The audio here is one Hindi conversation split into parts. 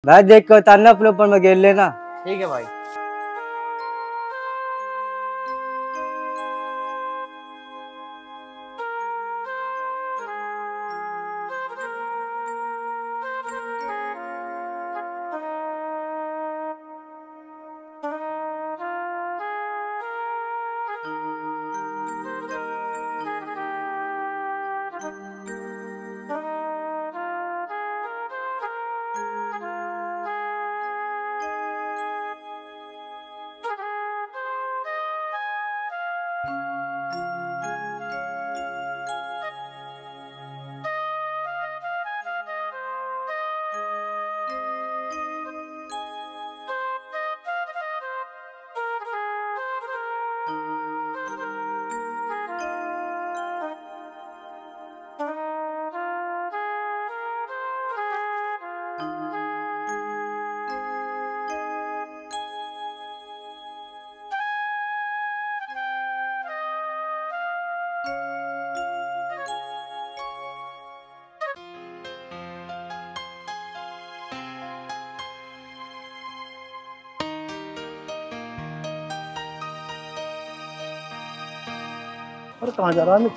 भाई देख के उतारना अपने ऊपर में गेर लेना। ठीक है भाई। और कहाँ जा रहा है अमित?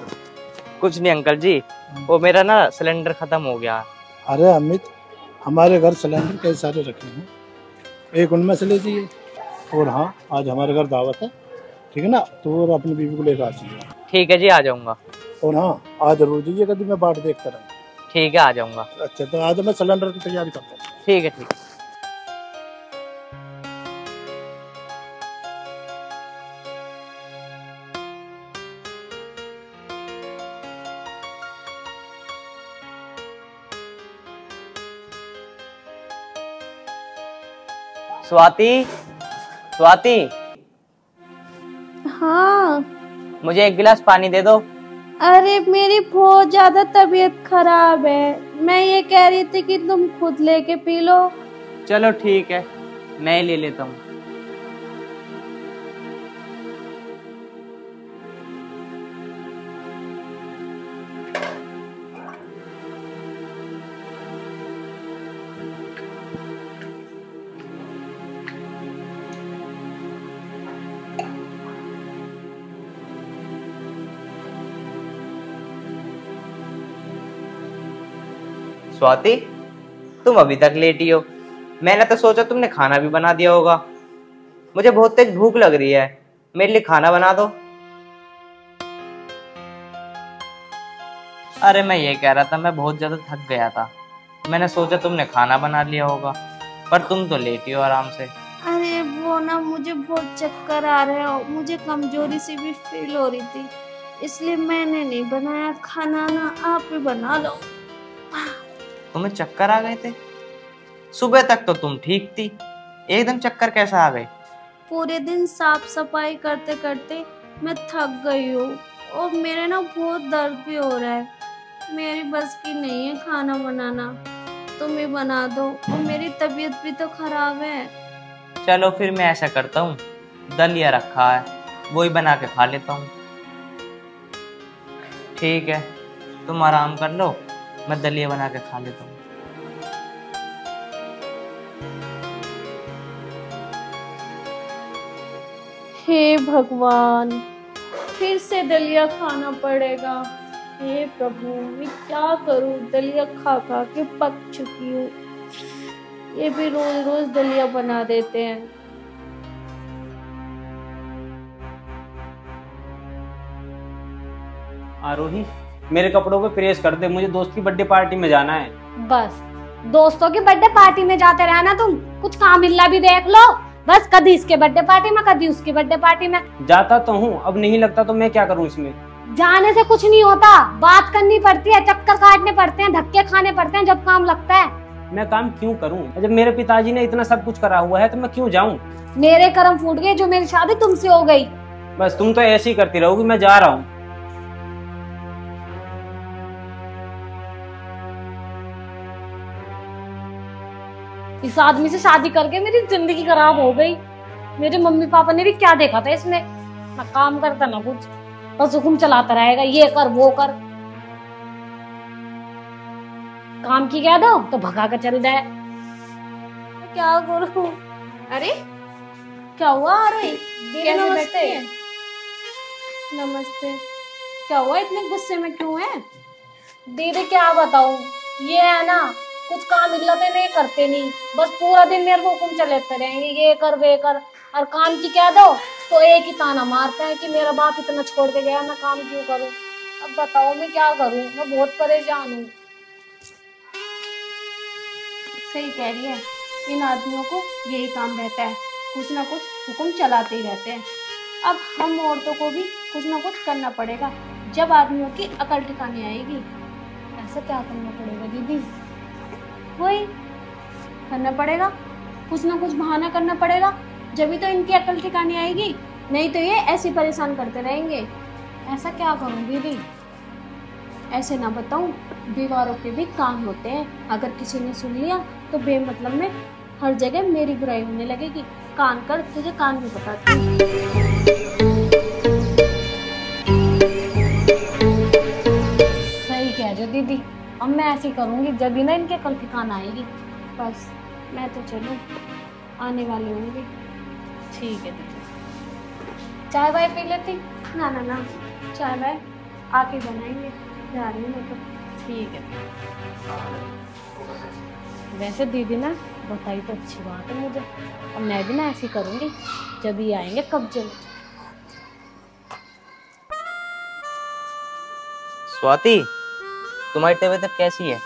कुछ नहीं अंकल जी, वो मेरा ना सिलेंडर खत्म हो गया। अरे अमित, हमारे घर सिलेंडर कई सारे रखे हैं, एक उनमें से ले जाइए। और हाँ, आज हमारे घर दावत है, ठीक है ना? तो और अपनी बीवी को लेकर आ जाइए। ठीक है जी, आ जाऊंगा। और हाँ, आज जरूर जाइए, कभी मैं बाट देखता रहूँ। ठीक है, आ जाऊंगा। अच्छा, तो आज मैं सिलेंडर की तैयारी करता हूँ। ठीक है, ठीक है। स्वाति, स्वाति। हाँ। मुझे एक गिलास पानी दे दो। अरे मेरी बहुत ज्यादा तबीयत खराब है, मैं ये कह रही थी कि तुम खुद लेके पी लो। चलो ठीक है, मैं ही ले लेता हूँ। स्वाति, तुम अभी तक लेटी हो। मैंने तो सोचा तुमने खाना भी बना दिया होगा। मुझे बहुत तेज भूख लग रही है, मेरे लिए खाना बना दो। अरे मैं ये कह रहा था, मैं बहुत ज्यादा थक गया था, मैंने सोचा तुमने खाना बना लिया होगा, पर तुम तो लेटी हो आराम से। अरे वो ना, मुझे बहुत चक्कर आ रहे हो, मुझे कमजोरी सी भी फील हो रही थी, इसलिए मैंने नहीं बनाया खाना। ना आप ही बना लो। तुम्हें चक्कर आ गए थे? सुबह तक तो तुम ठीक थी, एकदम चक्कर कैसे आ गए? पूरे दिन साफ सफाई करते करते मैं थक गई हूँ, और मेरे ना बहुत दर्द भी हो रहा है। मेरी बस की नहीं है खाना बनाना, तुम ही बना दो, और मेरी तबीयत भी तो खराब है। चलो फिर मैं ऐसा करता हूँ, दलिया रखा है, वही बना के खा लेता हूँ। ठीक है, तुम आराम कर लो, मैं दलिया बना के खा लेता हूँ। हे भगवान, फिर से दलिया खाना पड़ेगा। हे प्रभु, मैं क्या करूं? दलिया खा खा के पक चुकी हूँ। ये भी रोज रोज दलिया बना देते हैं। आरोही, मेरे कपड़ों पे प्रेस कर दे, मुझे दोस्त की बर्थडे पार्टी में जाना है। बस दोस्तों की बर्थडे पार्टी में जाते रहना तुम, कुछ काम मिलना भी देख लो। बस कभी इसके बर्थडे पार्टी में, कभी उसकी बर्थडे पार्टी में। जाता तो हूँ, अब नहीं लगता तो मैं क्या करूँ इसमें? जाने से कुछ नहीं होता, बात करनी पड़ती है, चक्कर काटने पड़ते हैं, धक्के खाने पड़ते हैं जब काम लगता है। मैं काम क्यों करूँ? जब मेरे पिताजी ने इतना सब कुछ करा हुआ है तो मैं क्यों जाऊँ? मेरे कर्म फूट गए जो मेरी शादी तुमसे हो गई। बस तुम तो ऐसे ही करती रहोगी, मैं जा रहा हूँ। इस आदमी से शादी करके मेरी जिंदगी खराब हो गई। मेरे मम्मी पापा ने भी क्या देखा था इसमें? ना काम करता ना कुछ, बस हुक्म चलाता रहेगा, ये कर वो कर। काम की कह दो तो भगा कर चल जाए। क्या करूं? अरे क्या हुआ? अरे दीदी कैसे नमस्ते। बैठती है? नमस्ते। क्या हुआ, इतने गुस्से में क्यों है? दीदी क्या बताऊं, ये है ना, कुछ काम इल्लते नहीं करते नहीं, बस पूरा दिन मेरे को हुक्म चलेते रहेंगे, ये कर वे कर, और काम की कह दो तो एक ही ताना मारते हैं कि मेरा बाप इतना छोड़ के गया, मैं काम क्यों करूं। अब बताओ मैं क्या करूं, मैं बहुत परेशान हूँ। सही कह रही है, इन आदमियों को यही काम रहता है, कुछ ना कुछ हुक्म चलाते ही रहते हैं। अब हम औरतों को भी कुछ ना कुछ करना पड़ेगा, जब आदमियों की अकल ठिकाने आएगी। ऐसा क्या करना पड़ेगा दीदी? वही करना पड़ेगा, कुछ ना कुछ बहाना करना पड़ेगा, जब तो इनकी अकल ठिकाने आएगी, नहीं तो ये ऐसे परेशान करते रहेंगे। ऐसा क्या करूं दीदी? ऐसे ना बताऊं, दीवारों के भी कान होते हैं, अगर किसी ने सुन लिया तो बेमतलब में हर जगह मेरी बुराई होने लगेगी। कान कर, तुझे कान भी बताती हूँ। सही कह रहे हो दीदी, अब मैं ऐसे ही करूंगी, जब भी ना इनके कल ठिकाना आएगी। बस मैं तो चलूं, आने वाली होंगी। ठीक है दीदी, चाय वाय पी लेती? ना ना ना, चाय वाय आके बनाएंगे, जा रही हूँ मैं तो। ठीक है। वैसे दीदी ना बताई तो अच्छी बात है मुझे, और मैं भी ना ऐसी करूंगी, जब ये आएंगे कब्जे में। स्वाति, तुम्हारी तबीयत अब कैसी है?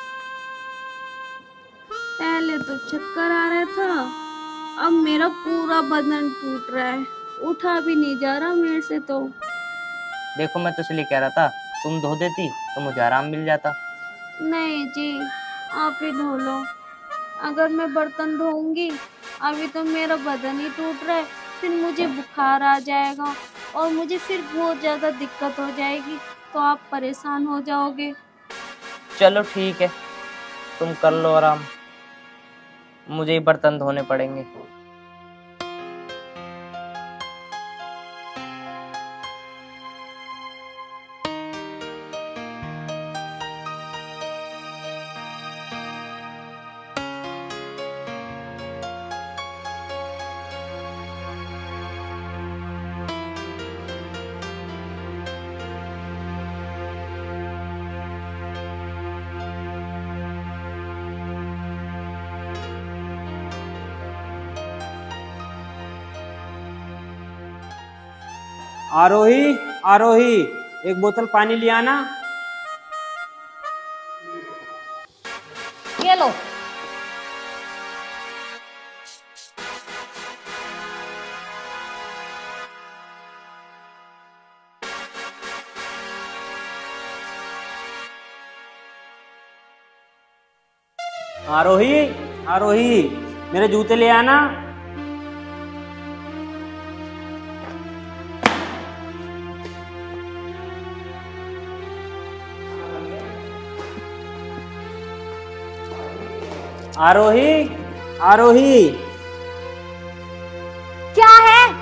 पहले तो चक्कर आ रहा था, अब मेरा पूरा बदन टूट रहा है, उठा भी नहीं जा रहा मेरे से तो। देखो मैं तो इसलिए कह रहा था, तुम धो देती तो मुझे आराम मिल जाता। नहीं जी, आप ही धो लो। अगर मैं बर्तन धोऊंगी, अभी तो मेरा बदन ही टूट रहा है, फिर मुझे बुखार आ जाएगा और मुझे फिर बहुत ज़्यादा दिक्कत हो जाएगी, तो आप परेशान हो जाओगे। चलो ठीक है, तुम कर लो आराम, मुझे ही बर्तन धोने पड़ेंगे। आरोही, आरोही, एक बोतल पानी ले आना। ये लो। आरोही, आरोही, मेरे जूते ले आना। आरोही, आरोही, क्या है?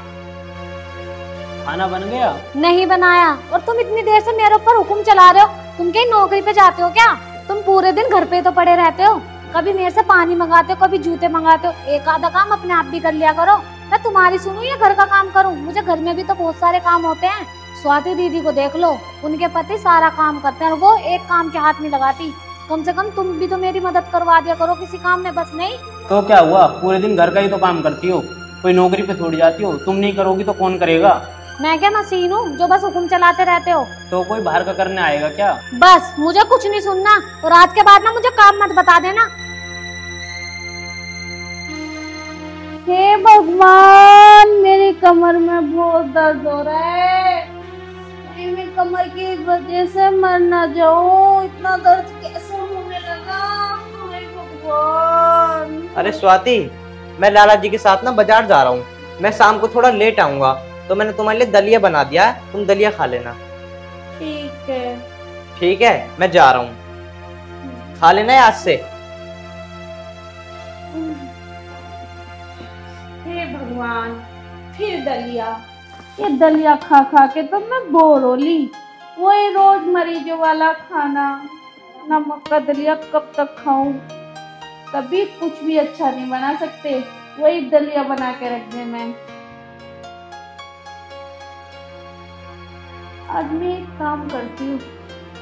खाना बन गया? नहीं बनाया, और तुम इतनी देर से मेरे ऊपर हुक्म चला रहे हो। तुम कहीं नौकरी पे जाते हो क्या? तुम पूरे दिन घर पे तो पड़े रहते हो, कभी मेरे से पानी मंगाते हो, कभी जूते मंगाते हो। एक आधा काम अपने आप भी कर लिया करो। मैं तुम्हारी सुनूं या घर का काम करूं? मुझे घर में भी तो बहुत सारे काम होते हैं। स्वाति दीदी को देख लो, उनके पति सारा काम करते हैं और वो एक काम के हाथ नहीं लगाती। कम से कम तुम भी तो मेरी मदद करवा दिया करो किसी काम में, बस नहीं। तो क्या हुआ, पूरे दिन घर का ही तो काम करती हो, कोई नौकरी पे थोड़ी जाती हो। तुम नहीं करोगी तो कौन करेगा? मैं क्या मशीन हूँ जो बस हुक्म चलाते रहते हो? तो कोई बाहर का करने आएगा क्या? बस मुझे कुछ नहीं सुनना, और आज के बाद ना मुझे काम मत बता देना। हे भगवान, मेरी कमर में बहुत दर्द हो रहा है, कहीं मैं कमर की वजह से मर ना जाऊं। इतना दर्द कैसे होने लगा? हे भगवान। अरे स्वाति, मैं लाला जी के साथ ना बाजार जा रहा हूँ, मैं शाम को थोड़ा लेट आऊंगा, तो मैंने तुम्हारे लिए दलिया बना दिया है, तुम दलिया खा लेना। ठीक है। ठीक है, मैं जा रहा हूँ, खा लेना है आज से। हे भगवान, फिर दलिया। ये दलिया खा खा के तो मैं बोर हो ली। वही रोज मरीजों वाला खाना, नमक का दलिया कब तक खाऊं? कभी कुछ भी अच्छा नहीं बना सकते, वही दलिया बना के रख दे। मैं आज मैं एक काम करती हूँ,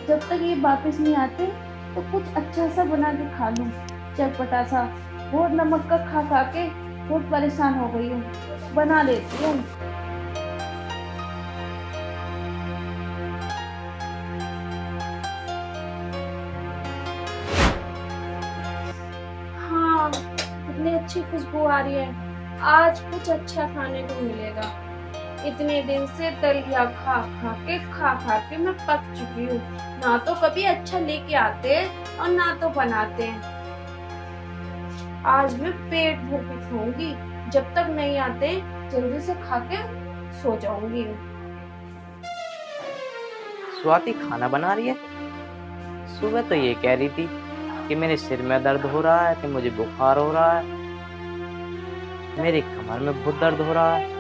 जब तक ये वापस नहीं आते तो कुछ अच्छा सा बना के खा लूँ, चटपटा सा। बहुत नमक का खा खा के बहुत परेशान हो गई हूँ, बना लेती हूँ। हाँ, कितनी अच्छी खुशबू आ रही है। आज कुछ अच्छा खाने को मिलेगा। इतने दिन से दलिया खा खा के मैं पक चुकी हूँ। ना तो कभी अच्छा लेके आते और ना तो बनाते हैं। आज मैं पेट भर के खाऊंगी, जब तक नहीं आते जल्दी से खा के सो जाऊंगी। स्वाति खाना बना रही है। सुबह तो ये कह रही थी कि मेरे सिर में दर्द हो रहा है, कि मुझे बुखार हो रहा है, मेरी कमर में बहुत दर्द हो रहा है।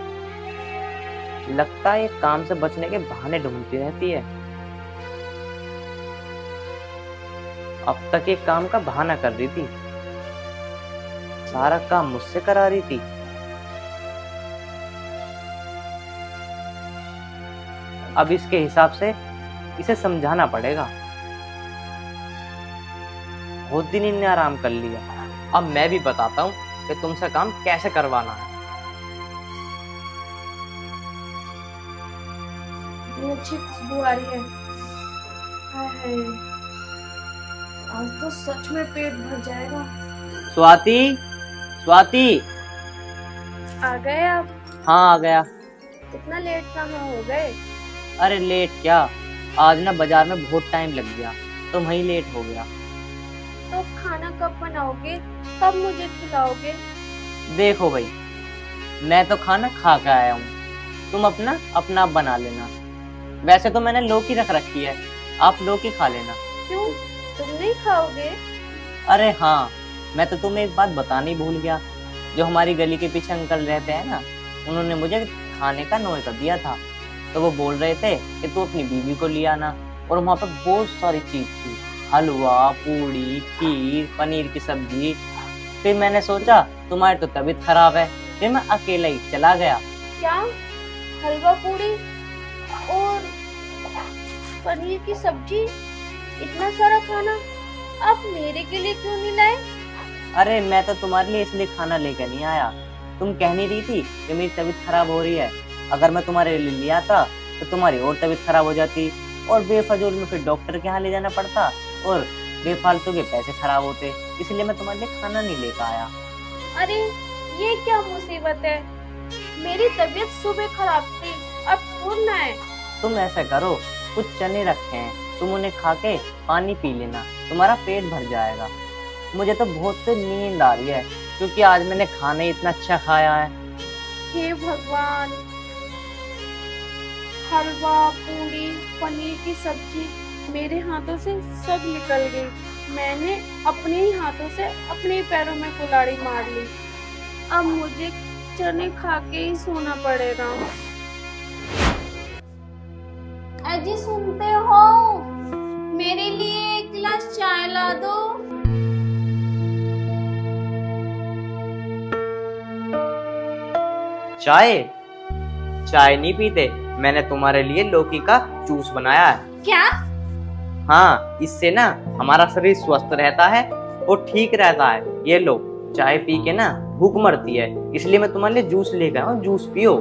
लगता है ये काम से बचने के बहाने ढूंढती रहती है। अब तक ये काम का बहाना कर रही थी, सारा काम मुझसे करा रही थी। अब इसके हिसाब से इसे समझाना पड़ेगा। बहुत दिन इनने आराम कर लिया, अब मैं भी बताता हूँ कि तुमसे काम कैसे करवाना है। अच्छी खुशबू आ रही है। हाय, आज तो सच में पेट भर जाएगा। स्वाति, स्वाति। आ गए आप? हाँ, आ गया। इतना लेट कहाँ हो गए? अरे लेट क्या, आज ना बाजार में बहुत टाइम लग गया तो वहीं लेट हो गया। तो खाना कब बनाओगे, कब मुझे खिलाओगे? देखो भाई, मैं तो खाना खा के आया हूँ, तुम अपना अपना बना लेना। वैसे तो मैंने लौकी रख रखी है, आप लौकी खा लेना। क्यों, तुम नहीं खाओगे? अरे हाँ, मैं तो तुम्हें एक बात बतानी भूल गया। जो हमारी गली के पीछे अंकल रहते हैं ना, उन्होंने मुझे खाने का न्योता दिया था। तो वो बोल रहे थे कि तू अपनी बीवी को ले आना, और वहाँ पे बहुत सारी चीज थी, हलवा, पूड़ी, खीर, पनीर की सब्जी। फिर मैंने सोचा तुम्हारी तो तबीयत खराब है, फिर मैं अकेला ही चला गया। क्या, हलवा पूड़ी और पनीर की सब्जी, इतना सारा खाना आप मेरे के लिए क्यों नहीं लाए? अरे मैं तो तुम्हारे लिए इसलिए खाना लेकर नहीं आया। तुम कह नहीं रही थी कि मेरी तबीयत खराब हो रही है। अगर मैं तुम्हारे लिए ले आता तो तुम्हारी और तबीयत खराब हो जाती, और बेफजूल में फिर डॉक्टर के यहाँ ले जाना पड़ता, और बेफालतू के पैसे खराब होते। इसलिए मैं तुम्हारे लिए खाना नहीं लेकर आया। अरे ये क्या मुसीबत है, मेरी तबीयत सुबह खराब थी, अब छोड़ना है। तुम ऐसा करो, कुछ चने रखे हैं, तुम उन्हें खा के पानी पी लेना, तुम्हारा पेट भर जाएगा। मुझे तो बहुत नींद आ रही है, क्योंकि आज मैंने खाना ही इतना अच्छा खाया है। हे भगवान, हलवा, पूड़ी, पनीर की सब्जी मेरे हाथों से सब निकल गई। मैंने अपने ही हाथों से अपने ही पैरों में कुल्हाड़ी मार ली। अब मुझे चने खा के ही सोना पड़ेगा। अजी सुनते हो, मेरे लिए एक गिलास चाय ला दो। चाय? चाय नहीं पीते, मैंने तुम्हारे लिए लौकी का जूस बनाया है। क्या? हाँ, इससे ना हमारा शरीर स्वस्थ रहता है और ठीक रहता है। ये लो, चाय पी के ना भूख मरती है, इसलिए मैं तुम्हारे लिए जूस लेकर आया हूँ, जूस पियो।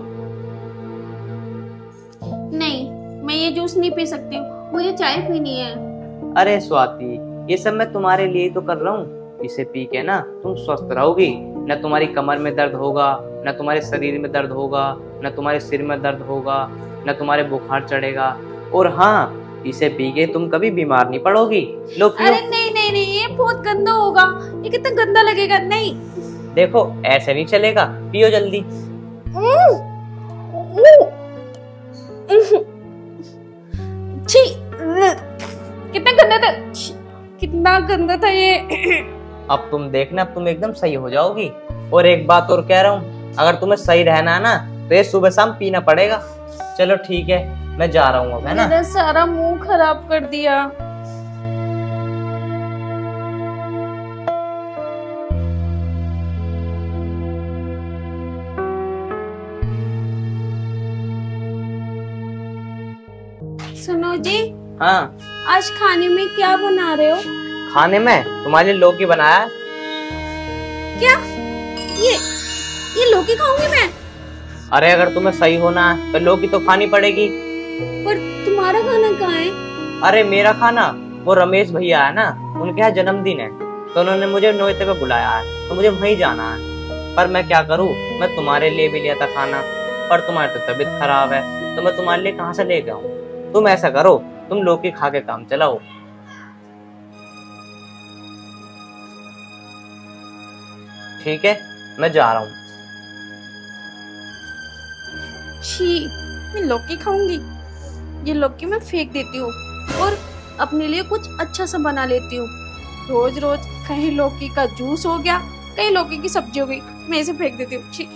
नहीं, मैं ये जूस नहीं पी सकती हूँ, मुझे चाय पीनी है। अरे स्वाति, ये सब मैं तुम्हारे लिए तो कर रहा हूँ। इसे पी के ना तुम स्वस्थ रहोगी, न तुम्हारी कमर में दर्द होगा, न तुम्हारे शरीर में दर्द होगा, न तुम्हारे सिर में दर्द होगा, न तुम्हारे बुखार चढ़ेगा। और हाँ, इसे पी के तुम कभी बीमार नहीं पड़ोगी। लो पियो। अरे नहीं नहीं नहीं, ये बहुत गंदा होगा, ये कितना गंदा लगेगा। नहीं, देखो ऐसे नहीं चलेगा, पियो जल्दी। छी, कितना गंदा था, कितना गंदा था ये। अब तुम देखना, अब तुम एकदम सही हो जाओगी। और एक बात और कह रहा हूँ, अगर तुम्हें सही रहना है ना तो ये सुबह शाम पीना पड़ेगा। चलो ठीक है, मैं जा रहा हूँ अब, है ना। मेरा सारा मुंह खराब कर दिया। सुनो जी, हाँ, आज खाने में क्या बना रहे हो? खाने में तुम्हारे लिए लौकी बनाया। क्या? ये लौकी खाऊंगी मैं? अरे अगर तुम्हें सही होना है तो लौकी तो खानी पड़ेगी। पर तुम्हारा खाना कहाँ है? अरे मेरा खाना, वो रमेश भैया है ना, उनके यहाँ जन्मदिन है तो उन्होंने मुझे नोएते पे बुलाया है तो मुझे वहीं जाना है। पर मैं क्या करूँ, मैं तुम्हारे लिए भी लिया था खाना, पर तुम्हारी तो तबीयत खराब है तो मैं तुम्हारे लिए कहाँ से लेके आऊँ। तुम ऐसा करो, तुम लौकी खा के काम चलाओ। ठीक है, मैं जा रहा हूँ। छी, मैं लौकी खाऊंगी? ये लौकी मैं फेंक देती हूँ और अपने लिए कुछ अच्छा सा बना लेती हूँ। रोज रोज कहीं लौकी का जूस हो गया, कहीं लौकी की सब्जी हो गई, मैं इसे फेंक देती हूँ। छी।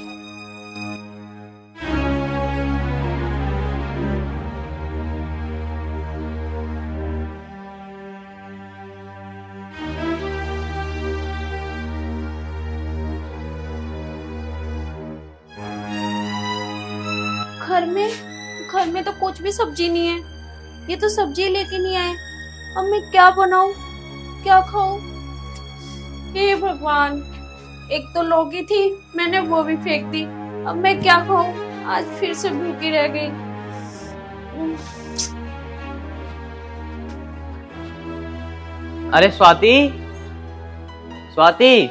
घर में तो कुछ भी सब्जी नहीं है। ये तो सब्जी लेके नहीं आए। अब मैं क्या बनाऊं, क्या खाऊं? हे भगवान, एक तो लौकी थी, मैंने वो भी फेंक दी। अब मैं क्या खाऊं? आज फिर से भूखी रह गई। अरे स्वाति, स्वाति।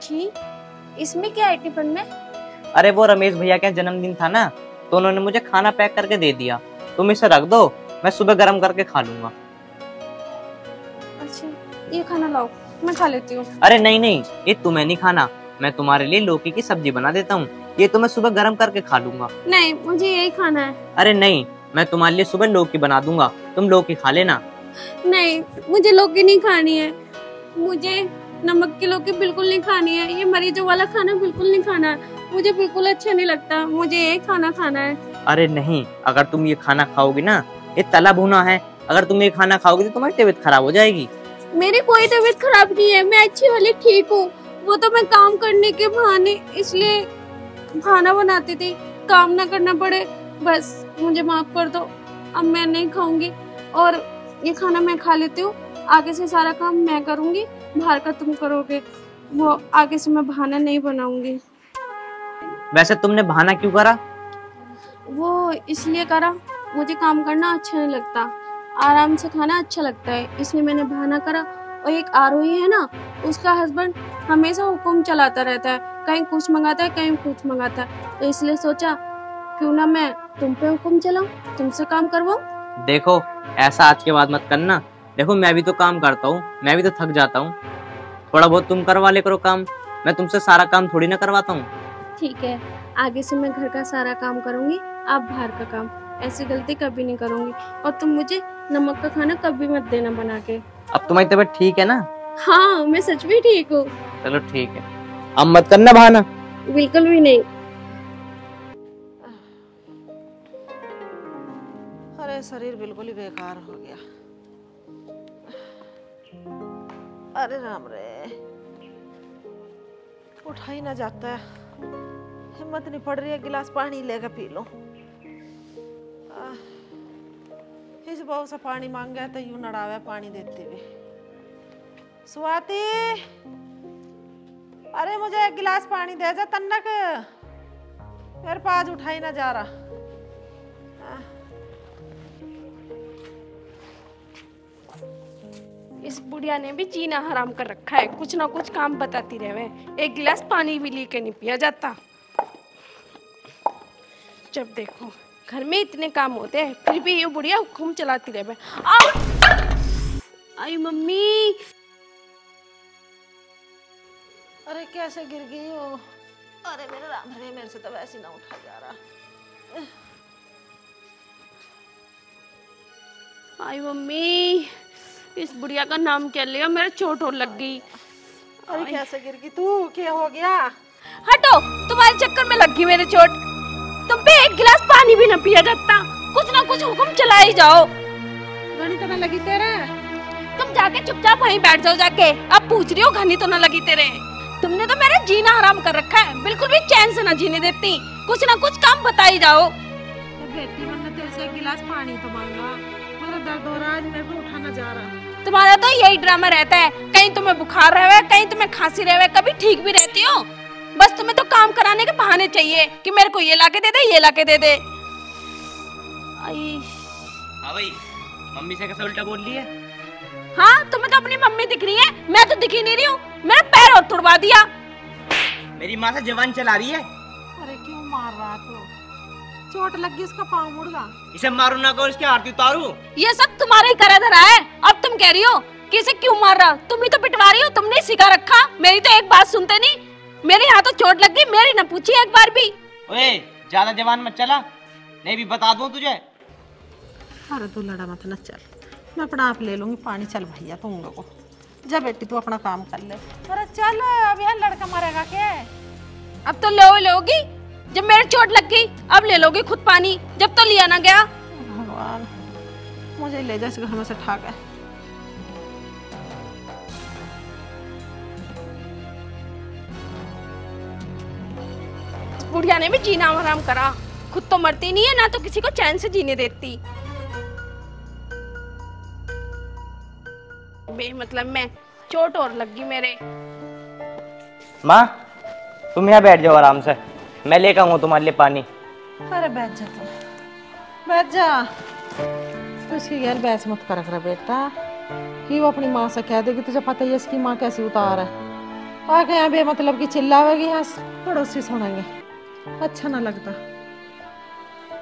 जी, इसमें क्या है टिफिन में? अरे वो रमेश भैया का जन्मदिन था ना, तो उन्होंने मुझे खाना पैक करके दे दिया। तुम इसे रख दो, मैं सुबह गर्म करके खा लूंगा। अच्छा, ये खाना लाओ, मैं खा लेती हूँ। अरे नहीं नहीं, ये तुम्हें नहीं खाना, मैं तुम्हारे लिए लौकी की सब्जी बना देता हूँ, ये तो मैं सुबह गर्म करके खा लूंगा। नहीं, मुझे यही खाना है। अरे नहीं, मैं तुम्हारे लिए सुबह लौकी बना दूंगा, तुम लौकी खा लेना। नहीं, मुझे लौकी नहीं खानी है। मुझे नमक की लौकी बिल्कुल नहीं खानी है। ये मरीजों वाला खाना बिल्कुल नहीं खाना है, मुझे बिल्कुल अच्छा नहीं लगता। मुझे ये खाना खाना है। अरे नहीं, अगर तुम ये खाना खाओगी ना, ये तला भुना है, अगर तुम ये खाना खाओगी तो तुम्हारी तबीयत खराब हो जाएगी। मेरी कोई तबीयत खराब नहीं है, मैं अच्छी वाली ठीक हूँ। वो तो मैं काम करने के बहाने इसलिए खाना बनाती थी, काम ना करना पड़े, बस मुझे माफ कर दो। अब मैं नहीं खाऊंगी और ये खाना मैं खा लेती हूँ। आगे से सारा काम मैं करूंगी, बाहर का तुम करोगे। वो आगे से मैं बहाना नहीं बनाऊंगी। वैसे तुमने बहाना क्यों करा? वो इसलिए करा, मुझे काम करना अच्छा नहीं लगता, आराम से खाना अच्छा लगता है, इसलिए मैंने बहाना करा। और एक आरोही है ना, उसका हस्बैंड हमेशा हुक्म चलाता रहता है, कहीं कुछ मंगाता है कहीं कुछ मंगाता है, तो इसलिए सोचा क्यों ना मैं तुम पे हुक्म चलाऊं, तुमसे काम करवाऊं। देखो, ऐसा आज के बाद मत करना। देखो, मैं भी तो काम करता हूँ, मैं भी तो थक जाता हूँ। थोड़ा बहुत तुम करवा ले करो काम, मैं तुमसे सारा काम थोड़ी ना करवाता हूँ। ठीक है, आगे से मैं घर का सारा काम करूंगी, आप बाहर का काम। ऐसी गलती कभी नहीं करूंगी। और तुम मुझे नमक का खाना कभी मत देना बना के। अब तुम्हारी तबीयत ठीक है ना? हाँ, मैं सच में ठीक हूँ। चलो ठीक है, अब मत करना बहाना। बिल्कुल भी नहीं। अरे शरीर बिल्कुल ही बेकार हो गया। अरे राम रे, उठा ही ना जाता है, हिम्मत नहीं पड़ रही है गिलास पानी लेकर पी लो। इस बहुत सा पानी मांग गया तो यूं नड़ावे पानी देते हुए। स्वाति, अरे मुझे एक गिलास पानी दे जा तन्नक, मेरे पास उठा ही ना जा रहा। इस बुढ़िया ने भी जीना हराम कर रखा है, कुछ ना कुछ काम बताती रहे। एक गिलास पानी भी लेके नहीं पिया जाता। जब देखो घर में इतने काम होते हैं, फिर भी ये बुढ़िया हुक्म चलाती रहे। आई मम्मी, अरे कैसे गिर गई हो? अरे मेरे राम रे, मेरे से तो वैसे ना उठा जा रहा। आई मम्मी, इस बुढ़िया का नाम क्या लिया, मेरे चोट और लग गई। अरे कैसे गिर गई तू? क्या हो गया? हटो, तुम्हारे चक्कर में लग गई मेरे चोट। तुम पे एक गिलास पानी भी न पिया जाता, कुछ ना कुछ हुक्म चला ही जाओ। घनी तो न लगी तेरे? तुम जाके चुपचाप वहीं बैठ जाओ जाके। अब पूछ रही हो घनी तो न लगी तेरे? तुमने तो मेरा जीना हराम कर रखा है, बिल्कुल भी चैन से न जीने देती। कुछ ना कुछ काम बता ही जाओ। बेटी मैंने तेरे से एक गिलास पानी तो मांगा, मेरा दर्द हो रहा है, आज मेरे को उठा ना जा रहा। तुम्हारा तो यही ड्रामा रहता है, कहीं तुम्हें बुखार रहे, कहीं तुम्हें खांसी रहे, कभी ठीक भी रहती हो। बस तुम्हें तो काम कराने के बहाने चाहिए कि मेरे को ये लाके दे दे, ये लाके दे दे। हाँ भाई, मम्मी से कैसे उल्टा बोल रही है? हाँ, तुम्हें तो अपनी मम्मी दिख रही है, मैं तो दिख ही नहीं रही हूँ। मेरा पैर और तुड़वा दिया। मेरी माँ से जवान चला रही है। अरे क्यों मार रहा तू? चोट लग गई, उसका पाँव मुड़ गया। इसे मारू ना करो, इसकी आरती उतारू। ये सब तुम्हारा ही करा धरा है। अब तुम कह रही हो कि इसे क्यों मार रहा? तुम ही तो पिटवा रही हो, तुमने सिखा रखा। मेरी तो एक बात सुनते नहीं। मेरे यहाँ तो चोट लग गई, मेरी न पूछी एक बार भी। ओए, ज्यादा जवान मत चला, नहीं भी बता दूं तुझे। अरे तू लड़ा मत ना, चल मैं अपना आप ले लूंगी पानी। चल भैया तुम लोगों को, जा बेटी तू अपना काम कर ले। अरे चल, अब यहाँ लड़का मरेगा क्या? अब तो लोगी, जब मेरे चोट लग गई अब ले लोगी खुद पानी, जब तो लिया ना गया। भगवान, मुझे ले जा इस घर में से ठाक है। बुढ़िया ने भी जीना आराम करा, खुद तो मरती नहीं है, ना तो किसी को चैन से जीने देती। बेमतलब में चोट और लग गई मेरे। माँ, तुम यहाँ बैठ जाओ आराम से, मैं लेकर आऊँ तुम्हारे लिए पानी। अरे बैठ जा तू, बैठ जा। उसकी यार बहस मत कर रहा बेटा, कि वो अपनी माँ से कह देगी, तुझे पता ही है इसकी माँ कैसी उतार है। आके यहाँ बेमतलब की चिल्लावेगी, यहाँ पड़ोसी सुनेंगे, अच्छा ना लगता।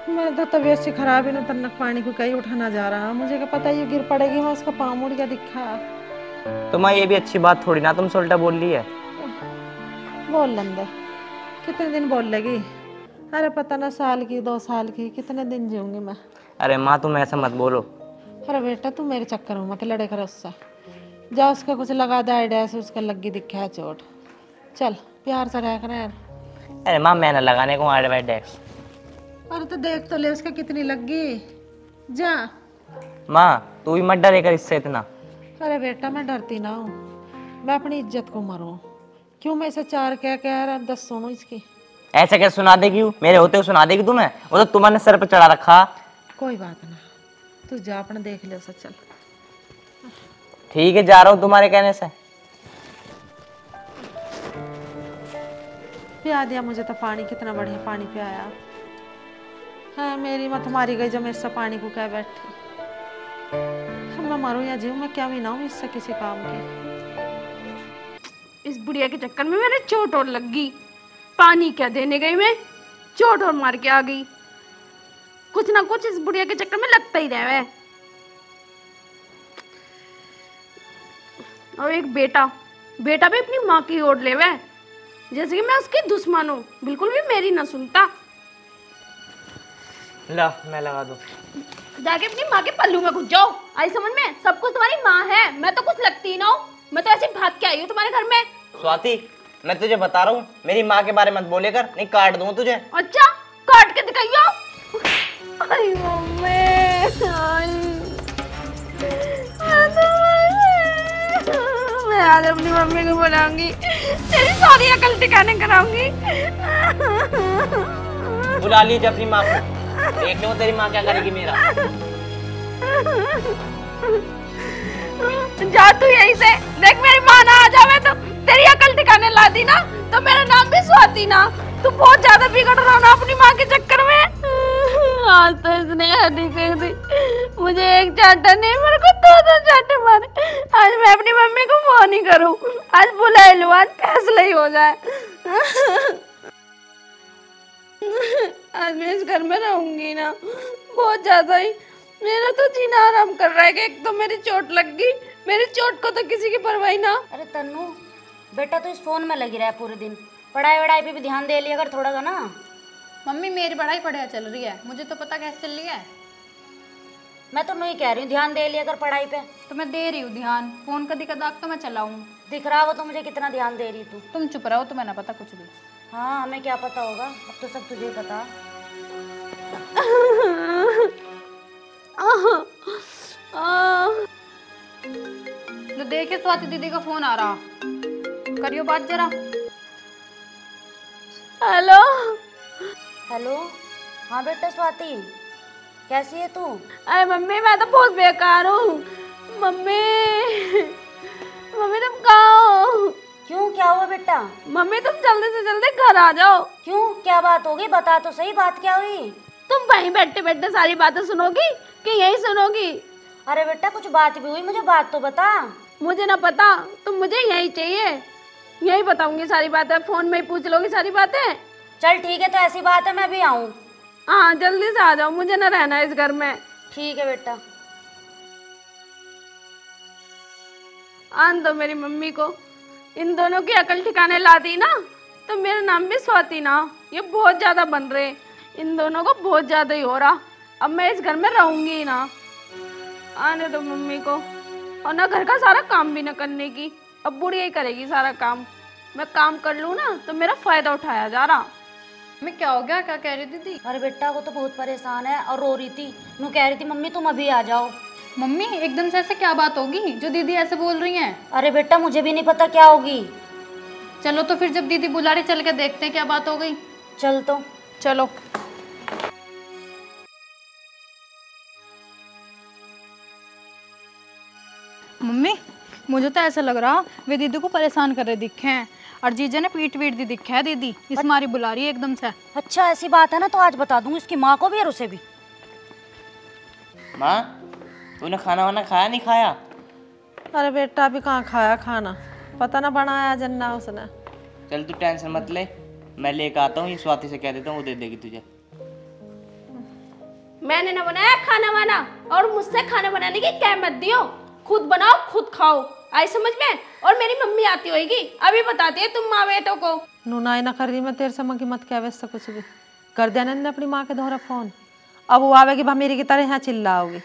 मैं तो तबीयत से खराब है ना, तन्नक पानी को कहीं उठाना जा रहा, मुझे क्या पता ये गिर पड़ेगी, मैं उसका पाँव मुड़ गया दिखा। तो माँ ये भी अच्छी बात थोड़ी ना, तुम उल्टा बोल रही है। बोल लेंगे, कितने दिन बोल लेगी? अरे पता ना, साल की 2 साल की, कितने दिन जीऊंगी मैं। अरे माँ तुम ऐसा मत बोलो। अरे बेटा तू मेरे चक्कर में मत लड़े कर उससे, जा उसका कुछ लगा दे आइडिया से, उसका लगी दिखा है चोट। चल प्यार से रह कर यार। अरे माँ मैं ना लगाने को एडवाइडेक्स। अरे तो देख तो ले उसका कितनी लगी, जा। माँ तू भी मत डरे कर इससे इतना। अरे बेटा मैं डरती ना हूँ, मैं अपनी इज्जत को मरूँ क्यों? मैं इसे 4 क्या कह रहा, 10 सुनो इसकी। ऐसे कैसे सुना देगी? मेरे होते हुए सुना देगी तुम्हें? वो तो तुम्हारे सर पे चढ़ा रखा। कोई बात ना, तू जा अपना देख ले उसे। चल ठीक है, जा रहा हूँ तुम्हारे कहने से। पिया दिया मुझे तो पानी, कितना बढ़िया पानी पियाया। हाँ मेरी मत मारी गई जब मैं इससे पानी को कह बैठी। मैं मरूं या जीऊं, मैं क्या भी ना हूं इससे किसी काम की। इस बुढ़िया के चक्कर में मेरे चोट और लग गई। पानी क्या देने गई मैं, चोट और मार के आ गई। कुछ ना कुछ इस बुढ़िया के चक्कर में लगता ही रहे। और एक बेटा भी अपनी माँ की ओर ले वे, जैसे कि मैं उसकी दुश्मन हूँ, बिल्कुल भी मेरी ना सुनता। ला मैं लगा दूं। जाके अपनी माँ के पल्लू में घुस जाओ। आई समझ में, सब कुछ तुम्हारी माँ है, मैं तो कुछ लगती ही ना हूँ। मैं तो ऐसे भाग के आई हूँ तुम्हारे घर में। स्वाति मैं तुझे बता रहा हूँ, मेरी माँ के बारे में मत बोले कर, नहीं काट दूंगा तुझे। अच्छा काट के दिखाइयो। अरे मम्मी, मैं आज अपनी मम्मी को बुलाऊंगी, तेरी सारी अकल ठिकाने कराऊंगी। बुला लीजिए अपनी माँ को, देख लो तेरी माँ क्या करेगी मेरा। जा तू यहीं से, देख मेरी माँ ना आ जावे तो तेरी अकल ठिकाने ला दी ना, तो मेरा नाम भी स्वाति ना। तू बहुत ज्यादा बिगड़ रहा ना अपनी माँ के चक्कर में। आज तो इसने हड्डी कर दी, मुझे एक चांटा नहीं, मेरे को 2 चांटे मारे। आज मैं अपनी मम्मी को फोन नहीं करूँ, आज बुला लो, आज फैसला ही हो जाए। आज मैं इस घर में रहूंगी ना, बहुत ज्यादा ही मेरा तो जीना आराम कर रहा है कि एक तो मेरी चोट लग गई, मेरी चोट को तो किसी की परवाही ना। अरे तन्नू बेटा तो इस फोन में लगी रहा है पूरे दिन, पढ़ाई वढ़ाई पे भी ध्यान दे लिया कर थोड़ा सा ना। मम्मी मेरी पढ़ाई बढ़िया चल रही है, मुझे तो पता कैसे चल रही है। मैं तो नहीं कह रही हूँ ध्यान दे लिया कर पढ़ाई पे। तो मैं दे रही हूँ ध्यान, फोन कदी कदाक तो मैं चलाऊँ। दिख रहा हो तो मुझे कितना ध्यान दे रही तू। तुम चुप रहो, तुम्हें ना पता कुछ भी। हाँ हमें क्या पता होगा, अब तो सब तुझे पता। तो देखिए स्वाति दीदी का फोन आ रहा, करियो बात जरा। हेलो हेलो, हाँ बेटा स्वाति, कैसी है तू? अरे मम्मी मैं तो बहुत बेकार हूँ। मम्मी मम्मी तुम कहाँ हो? क्यों, क्या हुआ बेटा? मम्मी तुम जल्दी से जल्दी घर आ जाओ। क्यों, क्या बात होगी? बता तो सही, बात क्या हुई? तुम वहीं बैठे बैठे सारी बातें सुनोगी कि यही सुनोगी? अरे बेटा कुछ बात भी हुई, मुझे बात तो बता। मुझे ना पता, तुम मुझे यही चाहिए, यही बताऊंगी सारी बातें। फोन में ही पूछ लोगी सारी बातें। चल ठीक है, तो ऐसी बात है मैं भी आऊँ? हाँ जल्दी से आ जाओ, मुझे ना रहना इस घर में। ठीक है बेटा। आन दो मेरी मम्मी को। इन दोनों की अकल ठिकाने ला दी ना तो मेरा नाम भी स्वाति ना। ये बहुत ज्यादा बन रहे, इन दोनों को बहुत ज्यादा ही हो रहा। अब मैं इस घर में रहूंगी ही ना। आने दो मम्मी को। और ना घर का सारा काम भी न करने की, अब बुढ़िया ही करेगी सारा काम। मैं काम कर लूँ ना तो मेरा फायदा उठाया जा रहा। मैं क्या हो गया, क्या कह रही दीदी? अरे बेटा वो तो बहुत परेशान है और रो रही थी। नू कह रही थी मम्मी तुम अभी आ जाओ। मम्मी एकदम से ऐसे क्या बात होगी जो दीदी ऐसे बोल रही हैं? अरे बेटा मुझे भी नहीं पता क्या होगी। चलो तो फिर जब दीदी बुला रही चल के देखते हैं क्या बात हो गई। चल तो। चलो। मम्मी मुझे तो ऐसा लग रहा वे दीदी को परेशान कर रहे दिखे हैं और जीजा ने पीट पीट दी दिखा है। दीदी इस मारी बुला रही है एकदम से। अच्छा ऐसी बात है ना, तो आज बता दूंगी इसकी माँ को भी और उसे भी। माँ तूने खाना वाना खाया नहीं खाया? अरे बेटा अभी कहाँ खाया खाना, पता ना बनाया जन्ना उसने। चल तू टेंशन मत ले, मैं लेकर आता हूँ। ये स्वाति से कह देता हूँ, वो दे देगी तुझे। मैंने ना बनाया खाना वाना और मुझसे खाना बनाने की क्या मत दियो। खुद बनाओ खुद खाओ, आई समझ में। और मेरी मम्मी आती होगी, अभी बताती है तुम माँ बेटों को। नूना ना कर रही, मैं तेरे से की मत क्या वैसा कुछ भी कर दिया ने अपनी माँ के दोहरा फोन। अब वो आवेगी भमीरी की तरह यहाँ चिल्लाओगी।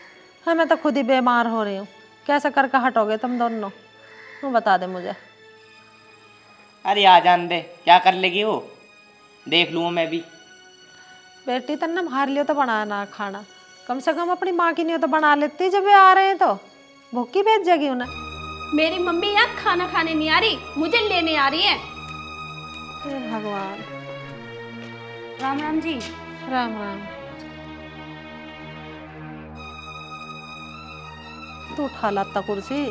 हाँ मैं तो खुद ही बीमार हो रही हूँ, कैसे करके हटोगे तुम दोनों? तू बता दे मुझे। अरे आ जान दे, क्या कर लेगी वो, देख लूँ मैं भी। बेटी तन्ना बाहर लियो तो बनाना खाना, कम से कम अपनी माँ की नहीं हो तो बना लेती। जब वे आ रहे हैं तो भूखी भेज जाएगी उन्हें। मेरी मम्मी यहाँ खाना खाने नहीं आ रही, मुझे लेने आ रही है। हे भगवान। राम राम जी। राम राम। तू उठा लाता कुर्सी।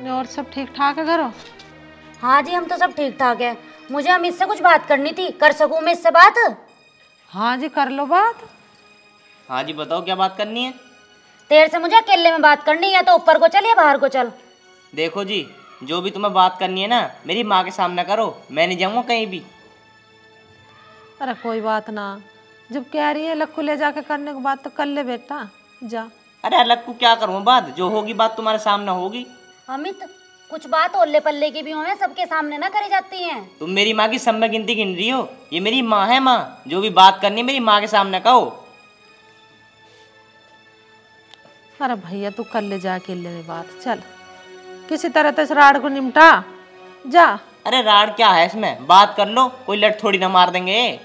और सब ठीक ठाक है घरों? हाँ जी हम तो सब ठीक ठाक है। मुझे अमित से कुछ बात करनी थी, कर सकूँ मैं इससे बात? हाँ जी कर लो बात। हाँ जी बताओ क्या बात करनी है? तेरे से मुझे अकेले में बात करनी है, तो ऊपर को चल या बाहर को चल? देखो जी, जो भी तुम्हें बात करनी है ना मेरी माँ के सामने करो, मैं नहीं जाऊँगा कहीं भी। अरे कोई बात ना, जब कह रही है लक्कू ले जाके करने की बात तो कर ले बेटा, जा। अरे अलग को क्या करूँ बात, जो होगी बात तुम्हारे सामने होगी। अमित कुछ बात ओल्ले पल्ले की भी हो, सबके सामने ना करी जाती हैं। तुम मेरी माँ की सब में गिनती गिन रही हो, ये मेरी माँ है। माँ जो भी बात करनी है मेरी माँ के सामने कहो। अरे भैया तू कर ले जा अकेले में बात, चल किसी तरह तो इस राड को निपटा जा। अरे राड क्या है इसमें, बात कर लो, कोई लट थोड़ी ना मार देंगे।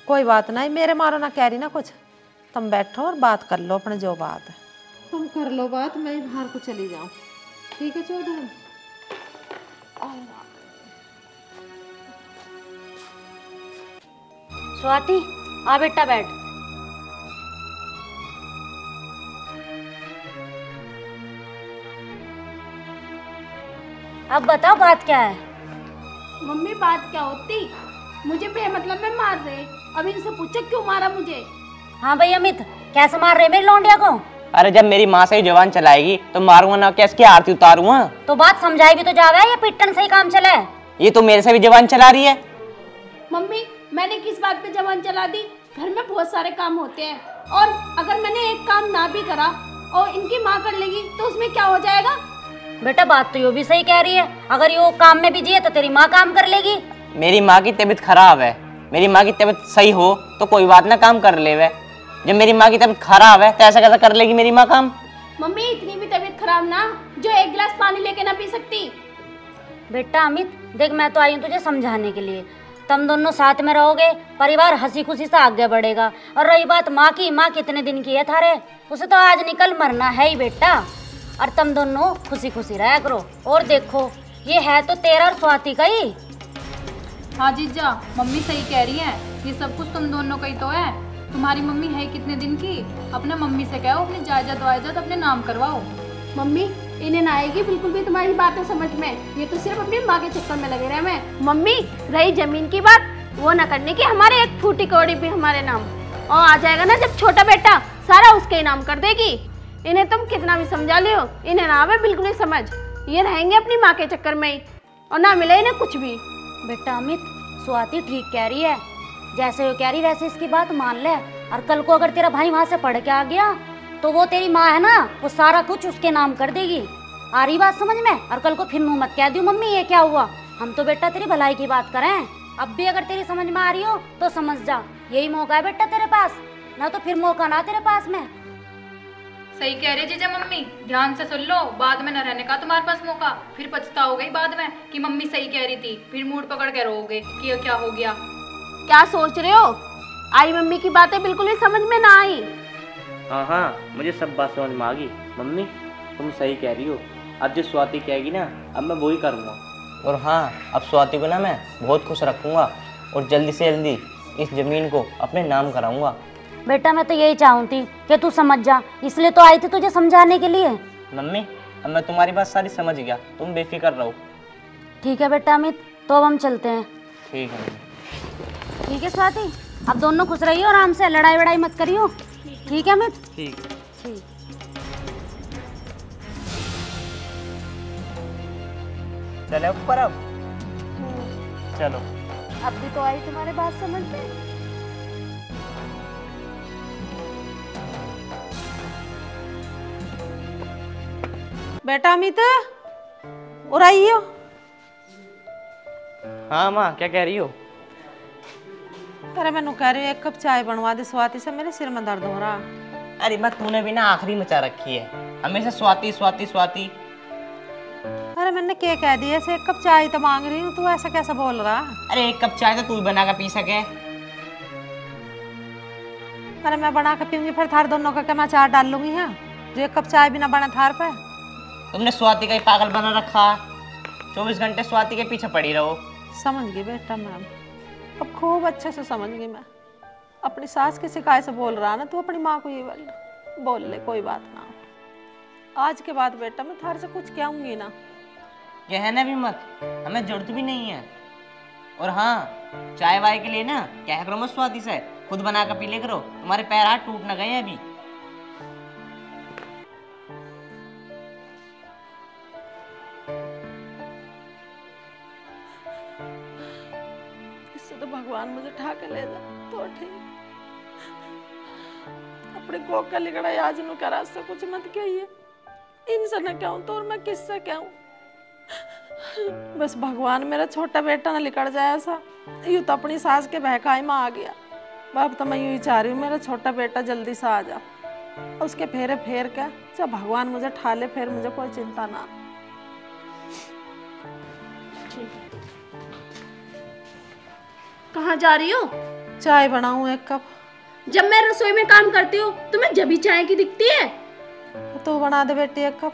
कोई बात नहीं, मेरे मारो ना कह रही ना कुछ, तुम बैठो और बात कर लो अपने जो बात है। तुम कर लो बात, मैं बाहर को चली जाऊं। ठीक है चौधरी। स्वाति आ बेटा बैठ। अब बताओ बात क्या है? मम्मी बात क्या होती, मुझे बेमतलब में मार रहे। अब इनसे पूछो क्यों मारा मुझे। हाँ भाई अमित कैसे मार रहे मेरी लौंडिया को? अरे जब मेरी माँ से ही जवान चलाएगी तो मारूंगा ना, क्या इसकी आरती उतारूंगा? तो बात समझाई भी तो जावे, ये पिटन से ही काम चले। ये तो मेरे से भी जवान चला रही है। मम्मी मैंने किस बात पे जवान चला दी? घर में बहुत सारे काम होते हैं, और अगर मैंने एक काम ना भी करा और इनकी माँ कर लेगी तो उसमें क्या हो जाएगा? बेटा बात तो यो भी सही कह रही है, अगर यो काम में भी जिए तो तेरी माँ काम कर लेगी। मेरी माँ की तबीयत खराब है, मेरी माँ की तबीयत सही हो तो कोई बात ना काम कर ले। वे जब मेरी माँ की तबीयत खराब है तो ऐसा कैसा कर लेगी मेरी माँ काम? मम्मी इतनी भी तबीयत खराब ना जो एक गिलास पानी लेके ना पी सकती। बेटा अमित देख मैं तो आई हूँ तुझे समझाने के लिए, तुम दोनों साथ में रहोगे परिवार हंसी खुशी से आगे बढ़ेगा। और रही बात माँ की, माँ कितने दिन की है थारे, उसे तो आज निकल मरना है ही बेटा। और तुम दोनों खुशी खुशी रहा करो। और देखो ये है तो तेरा और स्वाति का ही। हाँ जीजा, मम्मी सही कह रही है, ये सब कुछ तुम दोनों का ही तो है। तुम्हारी मम्मी है कितने दिन की, अपने मम्मी से कहो अपनी जायदाद वायदाद अपने नाम करवाओ। मम्मी इन्हें ना आएगी बिल्कुल भी तुम्हारी बातें समझ में, ये तो सिर्फ अपनी माँ के चक्कर में लगे रहे मैं। मम्मी रही जमीन की बात, वो ना करने की, हमारे एक फूटी कौड़ी भी हमारे नाम, और आ जाएगा ना जब छोटा बेटा सारा उसके ही नाम कर देगी। इन्हें तुम कितना भी समझा लियो, इन्हें ना आवे बिल्कुल ही समझ, ये रहेंगे अपनी माँ के चक्कर में ही और ना मिले इन्हें कुछ भी। बेटा अमित, स्वाति ठीक कह रही है, जैसे वो कह रही वैसे इसकी बात मान ले। और कल को अगर तेरा भाई वहां से पढ़ के आ गया तो वो तेरी माँ है ना, वो सारा कुछ उसके नाम कर देगी। आ रही बात समझ में? और कल को फिर मुँह मत कह दियो मम्मी ये क्या हुआ, हम तो बेटा तेरी भलाई की बात करें। अब भी अगर तेरी समझ में आ रही हो तो समझ जा, यही मौका है बेटा तेरे पास, ना तो फिर मौका ना तेरे पास में। सही कह रहे जीजा मम्मी, ध्यान से सुन लो, बाद में न रहने का तुम्हारे पास मौका, फिर पछताओगे ही बाद में कि मम्मी सही कह रही थी, फिर मूड पकड़ के रोओगे कि ये क्या हो गया। क्या सोच रहे हो? आई मम्मी की बातें बिल्कुल भी समझ में ना आई। हाँ, मुझे सब बात समझ में आ गई। मम्मी तुम सही कह रही हो, अब जो स्वाति कहेगी ना अब मैं वो ही करूँगा। और हाँ, अब स्वाति को ना मैं बहुत खुश रखूँगा और जल्दी से जल्दी इस ज़मीन को अपने नाम कराऊँगा। बेटा मैं तो यही चाहूँगी कि तू समझ जा, इसलिए तो आई थी तुझे समझाने के लिए। मम्मी अब मैं तुम्हारी बात सारी समझ गया, तुम बेफिक्र रहो। ठीक है बेटा अमित, तो अब हम चलते हैं। ठीक है मम्मी। ठीक है स्वाति, अब दोनों खुश रहियो, आराम से लड़ाई वड़ाई मत करियो। ठीक है अमित? ठीक। ठीक। चले ऊपर अब। चलो। अब भी तो आई तुम्हारे बात समझ में। बेटा अमित और आई हो? हाँ माँ क्या कह रही हो? अरे मैंने कह रही हूँ एक कप चाय बनवा दे स्वाति से, मेरे सिर में दर्द हो रहा। अरे माँ तूने भी ना आखिरी मचा रखी है, हमेशा स्वाति स्वाति स्वाति। अरे मैंने क्या कह दिया, ऐसे एक कप चाय तो मांग रही हूँ, तू ऐसा कैसा बोल रहा? अरे एक कप चाय तो तू बना कर पी सके। अरे मैं बना कर पीऊंगी फिर थार दोनों का क्या मैं चाय डाल लूंगी? यहाँ जो एक कप चाय भी ना बना थार पे। तुमने स्वाति का ही पागल बना रखा, 24 घंटे स्वाति के पीछे पड़ी रहो। समझ गई बेटा मैं, अब खूब अच्छे से समझ गई मैं। अपनी सास की शिकायत से बोल रहा ना, तू अपनी माँ को ये बोल ले, कोई बात ना। आज के बाद बेटा मैं थार से कुछ कहूंगी ना। कहना भी मत, हमें जरूरत भी नहीं है। और हाँ, चाय वाय के लिए ना क्या करो मत स्वाति से, खुद बना कर पी ले करो, तुम्हारे पैर हाथ टूट न गए हैं अभी। इससे तो भगवान मुझे उठा के ले जा तो ठीक। अपने गोक का लिगड़ा आज नु करा से कुछ मत कहिए, इनसे न कहूं तो और मैं किससे कहूं। बस भगवान मेरा छोटा बेटा ना लिकड़ जाए ऐसा। यूं तो अपनी सास के बहकाई में आ गया, अब तो मैं यूं ही चाह रही हूँ मेरा छोटा बेटा जल्दी से आ जा, उसके फेरे फेर के जब भगवान मुझे ठा ले फिर मुझे कोई चिंता ना। कहाँ जा रही हो? चाय बनाऊं एक कप। जब मैं रसोई में काम करती हूँ तुम्हें जभी चाय की दिखती है। तो बना दे बेटी एक कप।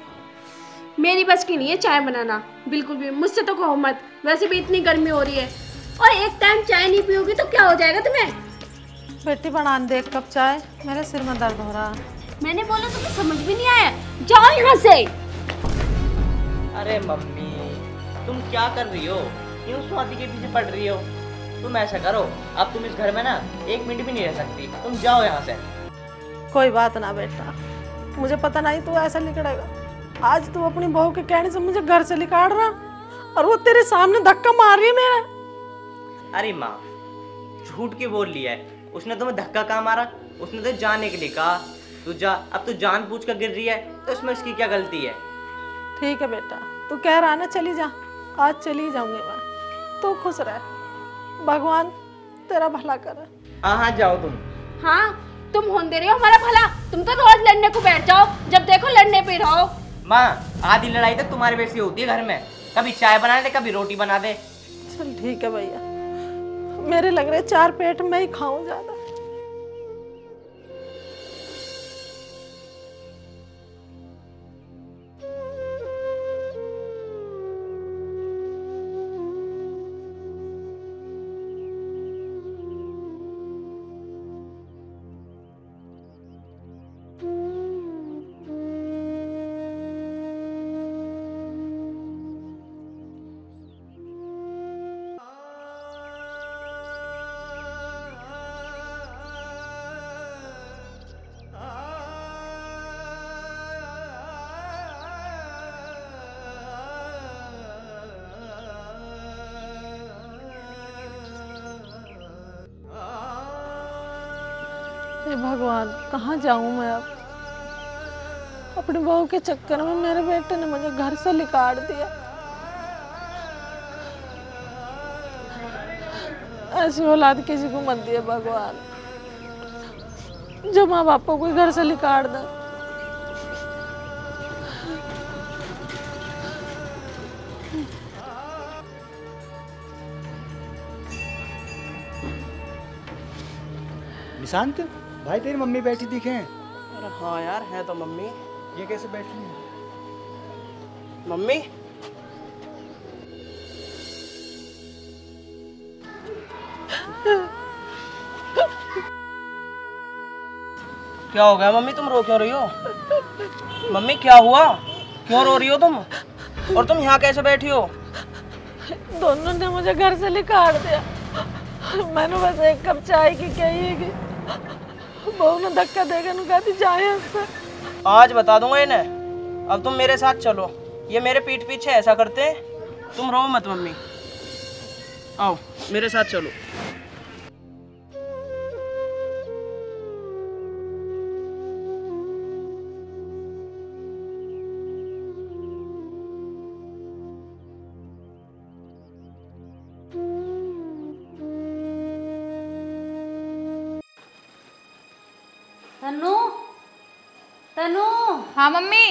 मेरी बस की नहीं है चाय बनाना, बिल्कुल भी, मुझसे तो कहो मत। वैसे भी इतनी गर्मी हो रही है और एक टाइम चाय नहीं पियोगी तो क्या हो जाएगा तुम्हें? बेटी बना दे एक कप चाय, मेरे सिर में दर्द हो रहा है। मैंने बोला तुम्हें समझ भी नहीं आया, जाओ यहाँ से। अरे मम्मी तुम क्या कर रही हो, क्यों स्वाति के पीछे पड़ रही हो? तुम ऐसा करो, अब तुम इस घर में ना 1 मिनट भी नहीं रह सकती, तुम जाओ यहाँ से। कोई बात ना बेटा, मुझे पता नहीं तू ऐसा निकलेगा। आज तू अपनी बहू के कहने से मुझे घर से निकाल रहा और वो तेरे सामने धक्का मार रही है मेरा। अरे माँ झूठ के बोल लिया है, उसने तुम्हें धक्का कहाँ मारा? उसने तो जाने के लिए कहा, तू जा। अब तू जान पूछ कर गिर रही है तो इसमें उसकी क्या गलती है? ठीक है बेटा, तू कह रहा ना चली जा, आज चली जाऊंगी मैं, तू खुश रह, भगवान तेरा भला करे। हाँ जाओ तुम। हाँ तुम होन दे रहे हो हमारा भला, तुम तो रोज लड़ने को बैठ जाओ, जब देखो लड़ने पे रहो। माँ आधी लड़ाई तो तुम्हारे वैसी होती है घर में, कभी चाय बना दे कभी रोटी बना दे। चल ठीक है भैया, मेरे लग रहे 4 पेट में ही खाऊं ज्यादा। हे भगवान, कहाँ जाऊं मैं अब? अपनी बहू के चक्कर में मेरे बेटे ने मुझे घर से निकाल दिया। ऐसी औलाद किसी को मत दिए भगवान, जो माँ बाप को घर से निकाल दे। निशांत भाई, तेरी मम्मी बैठी दिखे? अरे हाँ यार, है तो मम्मी। ये कैसे बैठी है? मम्मी क्या हो गया मम्मी, तुम रो क्यों रही हो? मम्मी क्या हुआ, क्यों रो रही हो तुम? और तुम यहाँ कैसे बैठी हो? दोनों ने मुझे घर से निकाल दिया। मैंने बस एक कप चाय की कही है कि बहू ने धक्का देकर कहती जाए उससे। आज बता दूंगा इन्हें। अब तुम मेरे साथ चलो, ये मेरे पीठ पीछे ऐसा करते हैं। तुम रो मत मम्मी, आओ मेरे साथ चलो। तन्नू, तन्नू। हाँ मम्मी।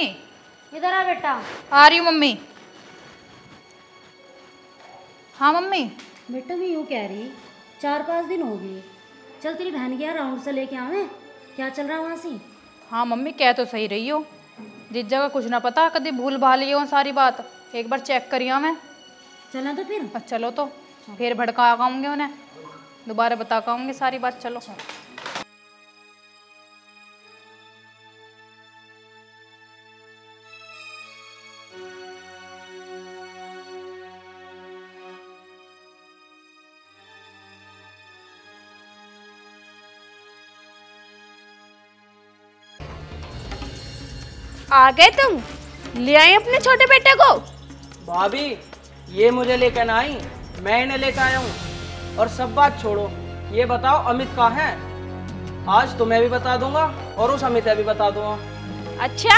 इधर आ बेटा। आ रही हूँ मम्मी। हाँ मम्मी। बेटा मैं यूँ कह रही, 4-5 दिन हो गए, चल तेरी बहन के यहाँ राउंड से लेके आवे, क्या चल रहा है वहाँ से? हाँ मम्मी, कह तो सही रही हो, जिस जगह कुछ ना पता कभी भूल भाली हो सारी बात, एक बार चेक करिए मैं। चला तो फिर? चलो तो फिर भड़का आऊँगे उन्हें, दोबारा बता पाऊँगी सारी बात। चलो। आ गए तुम? ले आए अपने छोटे बेटे को? भाभी ये मुझे लेकर ना आई, मैं इन्हें लेकर आया हूँ। और सब बात छोड़ो, ये बताओ अमित कहाँ है? आज तुम्हें भी बता दूंगा और उस अमित भी बता दूंगा। अच्छा,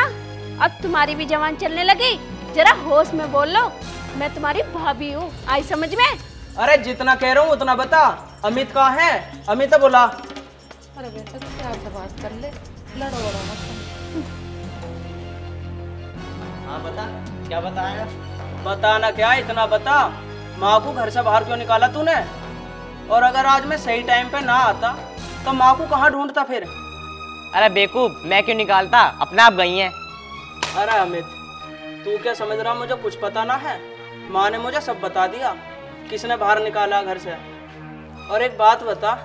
अब तुम्हारी भी जवान चलने लगी? जरा होश में बोल लो, मैं तुम्हारी भाभी हूँ, आई समझ में? अरे जितना कह रहा हूँ उतना बता, अमित कहाँ है? अमित बोला। अरे बेटा तो प्यार से बात कर ले, लड़ो मत। हाँ बता, क्या बताया? बताना क्या, इतना बता, माँ को घर से बाहर क्यों निकाला तूने? और अगर आज मैं सही टाइम पे ना आता तो माँ को कहाँ ढूंढता फिर? अरे बेवकूफ, मैं क्यों निकालता, अपने आप गई हैं। अरे अमित, तू क्या समझ रहा मुझे कुछ पता ना है? माँ ने मुझे सब बता दिया, किसने बाहर निकाला घर से। और एक बात बता,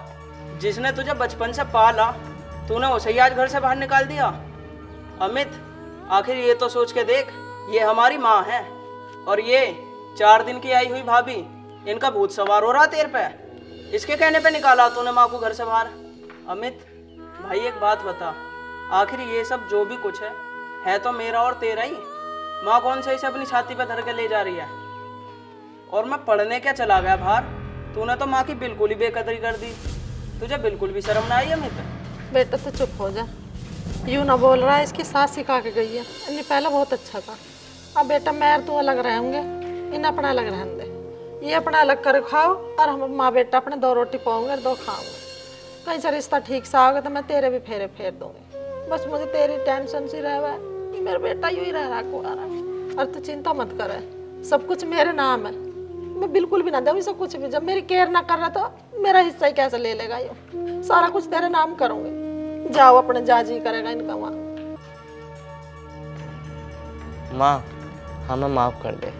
जिसने तुझे बचपन से पाला, तूने उसे ही आज घर से बाहर निकाल दिया? अमित, आखिर ये तो सोच के देख, ये हमारी माँ है और ये 4 दिन की आई हुई भाभी, इनका भूत सवार हो रहा तेरे पे। इसके कहने पे निकाला तूने माँ को घर से बाहर। अमित भाई एक बात बता, आखिर ये सब जो भी कुछ है तो मेरा और तेरा ही। माँ कौन से इसे अपनी छाती पे धर के ले जा रही है? और मैं पढ़ने क्या चला गया बाहर, तूने तो माँ की बिल्कुल ही बेकदरी कर दी। तुझे बिल्कुल भी शर्म ना आई अमित? बेटा तो चुप हो जा, यूँ ना बोल रहा है, इसकी सास सिखा के गई है। इन्हें पहले बहुत अच्छा था। अब बेटा मैं और तू अलग रहेंगे, इन अपना अलग रहने दे। ये अपना अलग कर खाओ और हम माँ बेटा अपने 2 रोटी पाओगे और 2 खाओगे। कहीं से रिश्ता ठीक से आओगे तो मैं तेरे भी फेरे फेर दूंगी। बस मुझे तेरी टेंशन सी रह है कि मेरा बेटा यूँ ही रह रहा कुआरा। और तू चिंता मत करे, सब कुछ मेरे नाम है, मैं बिल्कुल भी ना दूँ इसे कुछ भी। जब मेरी केयर ना कर रहा तो मेरा हिस्सा ही कैसे ले लेगा? ये सारा कुछ तेरे नाम करूँगी। जाओ अपने जाजी करेगा इनका वहाँ। माँ हमें माफ कर दे।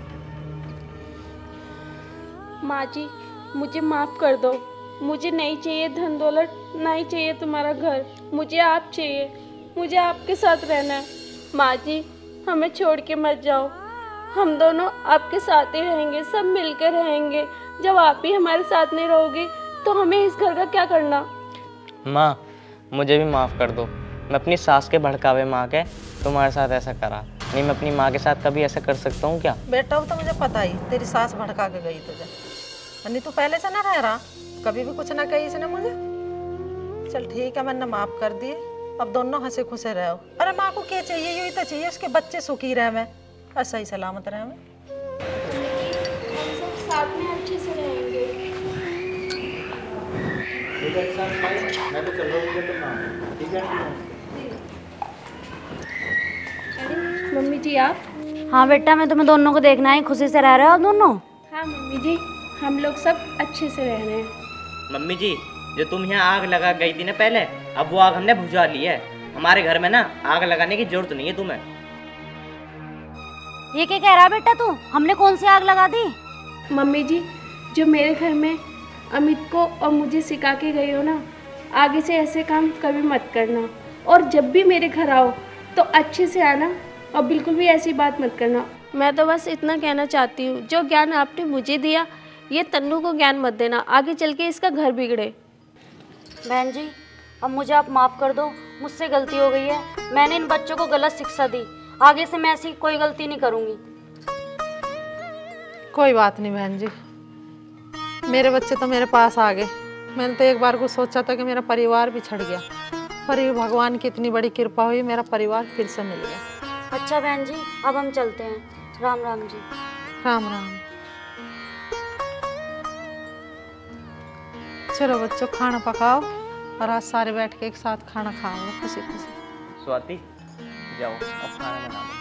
माँ जी मुझे माफ़ कर दो, मुझे नहीं चाहिए धन दौलत, नहीं चाहिए तुम्हारा घर, मुझे आप चाहिए, मुझे आपके साथ रहना है। माँ जी हमें छोड़ के मत जाओ, हम दोनों आपके साथ ही रहेंगे, सब मिलकर रहेंगे। जब आप ही हमारे साथ नहीं रहोगे तो हमें इस घर का क्या करना? माँ मुझे भी माफ़ कर दो, मैं अपनी सास के भड़कावे माँ के तुम्हारे साथ ऐसा करा नहीं। मैं अपनी माँ के साथ कभी ऐसा कर सकता हूँ क्या? बेटा वो तो मुझे पता ही, तेरी सास भड़का के गई तुझे। नहीं तो पहले से ना रह रहा, कभी भी कुछ ना कही इसने मुझे। चल ठीक है, मैंने माफ कर दिए। अब दोनों हंसे खुशे रहो। अरे माँ को क्या चाहिए, यही तो चाहिए उसके बच्चे सुखी रहे, मैं और सही सलामत रहे। मैं हम सब साथ में अच्छे से रहेंगे। मैं तो चल रहा हूँ, ठीक है? मम्मी जी आप? हाँ बेटा, मैं तुम्हें दोनों को देखना है, खुशी से रह रहे हो दोनों? हाँ मम्मी जी, हम लोग सब अच्छे से रह रहे हैं। मम्मी जी, जो तुम यहाँ आग लगा गई थी ना पहले, अब वो आग हमने बुझा ली है। हमारे घर में ना आग लगाने की जरूरत नहीं है तुम्हें। ये क्या कह रहा है बेटा तू? हमने कौन सी आग लगा दी? मम्मी जी, जो मेरे घर में अमित को और मुझे सिखा के गई हो ना, आगे से ऐसे काम कभी मत करना, और जब भी मेरे घर आओ तो अच्छे से आना और बिल्कुल भी ऐसी बात मत करना। मैं तो बस इतना कहना चाहती हूँ, जो ज्ञान आपने मुझे दिया ये तन्नू को ज्ञान मत देना, आगे चल के इसका घर बिगड़े। बहन जी, अब मुझे आप माफ़ कर दो, मुझसे गलती हो गई है। मैंने इन बच्चों को गलत शिक्षा दी, आगे से मैं ऐसी कोई गलती नहीं करूँगी। कोई बात नहीं बहन जी, मेरे बच्चे तो मेरे पास आ गए। मैंने तो एक बार को सोचा था कि मेरा परिवार भी छड़ गया, पर ये भगवान की इतनी बड़ी कृपा हुई, मेरा परिवार फिर से मिल गया। अच्छा बहन जी, अब हम चलते हैं। राम राम जी। राम राम। चलो बच्चों, खाना पकाओ और आज सारे बैठ के एक साथ खाना खाओ खुशी खुशी। स्वाति जाओ, अब खाना बना दो।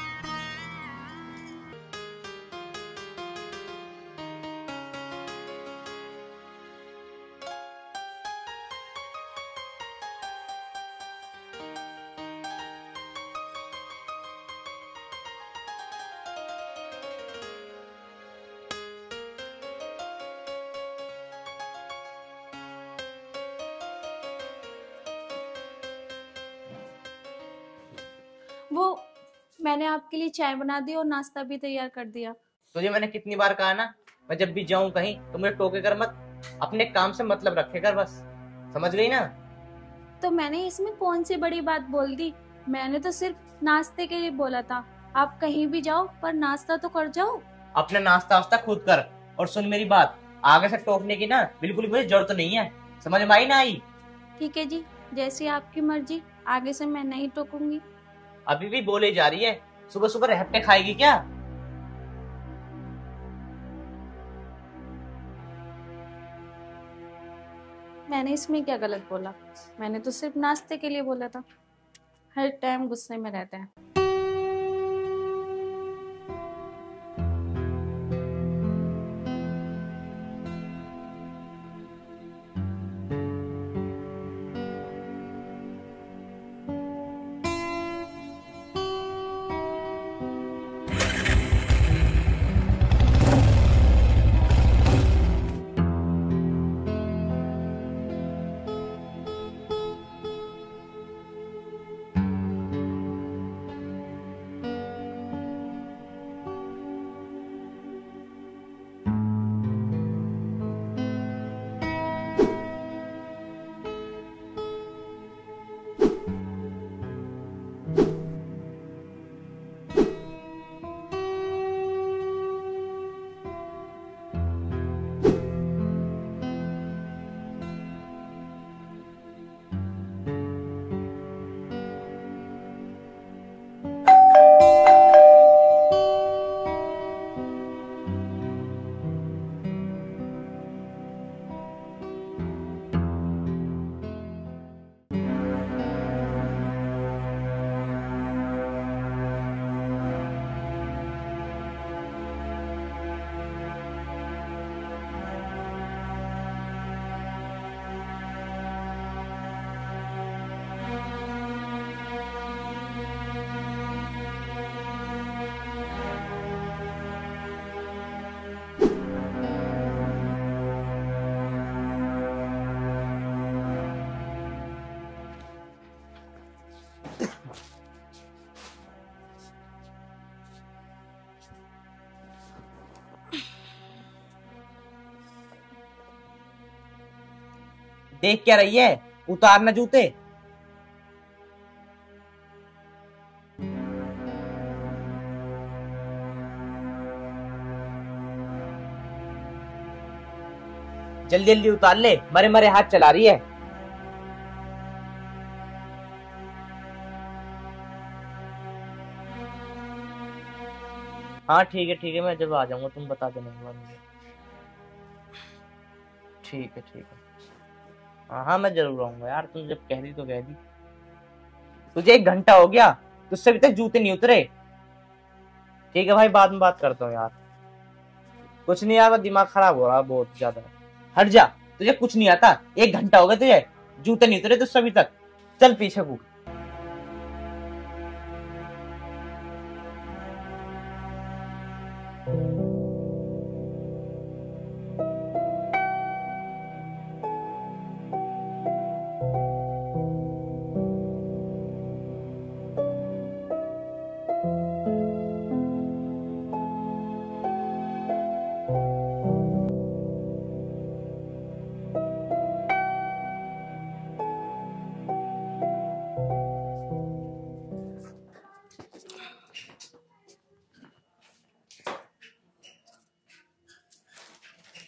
वो मैंने आपके लिए चाय बना दी और नाश्ता भी तैयार कर दिया। तुझे मैंने कितनी बार कहा ना, मैं जब भी जाऊं कहीं तो मुझे टोके कर मत, अपने काम से मतलब रखे कर बस, समझ गई ना? तो मैंने इसमें कौन सी बड़ी बात बोल दी? मैंने तो सिर्फ नाश्ते के लिए बोला था। आप कहीं भी जाओ पर नाश्ता तो कर जाओ। अपना नाश्ता वास्ता खुद कर, और सुन मेरी बात, आगे से टोकने की ना बिल्कुल मुझे जरूरत नहीं है, समझ में आई ना आई? ठीक है जी, जैसी आपकी मर्जी, आगे से मैं नहीं टोकूंगी। अभी भी बोले जा रही है, सुबह सुबह रहते खाएगी क्या? मैंने इसमें क्या गलत बोला? मैंने तो सिर्फ नाश्ते के लिए बोला था। हर टाइम गुस्से में रहते हैं। देख क्या रही है, उतारना जूते। जल्दी जल्दी उतार ले, मरे मरे हाथ चला रही है। हाँ ठीक है, मैं जब आ जाऊंगा तुम बता देना एक बार मुझे। ठीक है। हाँ मैं जरूर आऊंगा यार, तुम जब कह दी तो कह दी। तुझे 1 घंटा हो गया, तुझसे अभी तक जूते नहीं उतरे। ठीक है भाई, बाद में बात करता हूँ यार। कुछ नहीं यार, दिमाग खराब हो रहा बहुत ज्यादा। हट जा, तुझे कुछ नहीं आता। 1 घंटा हो गया तुझे, जूते नहीं उतरे तुझसे अभी तक। चल पीछे को।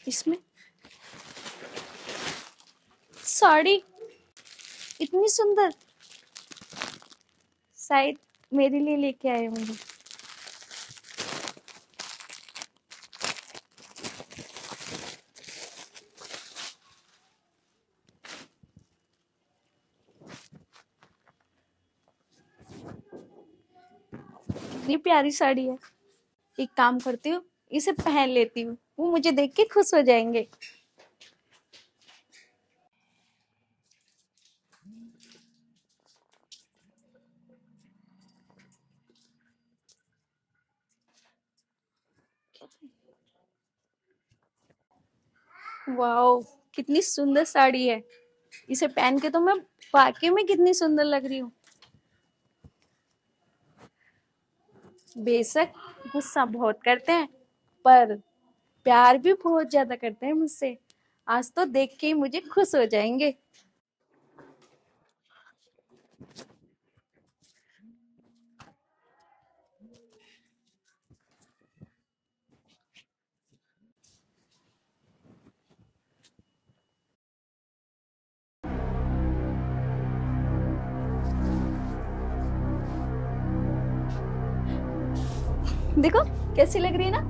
इसमें साड़ी इतनी सुंदर, शायद मेरे लिए लेके आए होंगे। कितनी प्यारी साड़ी है। एक काम करती हूँ, इसे पहन लेती हूँ, वो मुझे देख के खुश हो जाएंगे। वाओ, कितनी सुंदर साड़ी है। इसे पहन के तो मैं वाकई में कितनी सुंदर लग रही हूँ। बेशक गुस्सा बहुत करते हैं, पर प्यार भी बहुत ज्यादा करते हैं मुझसे। आज तो देख के ही मुझे खुश हो जाएंगे। देखो कैसी लग रही है ना।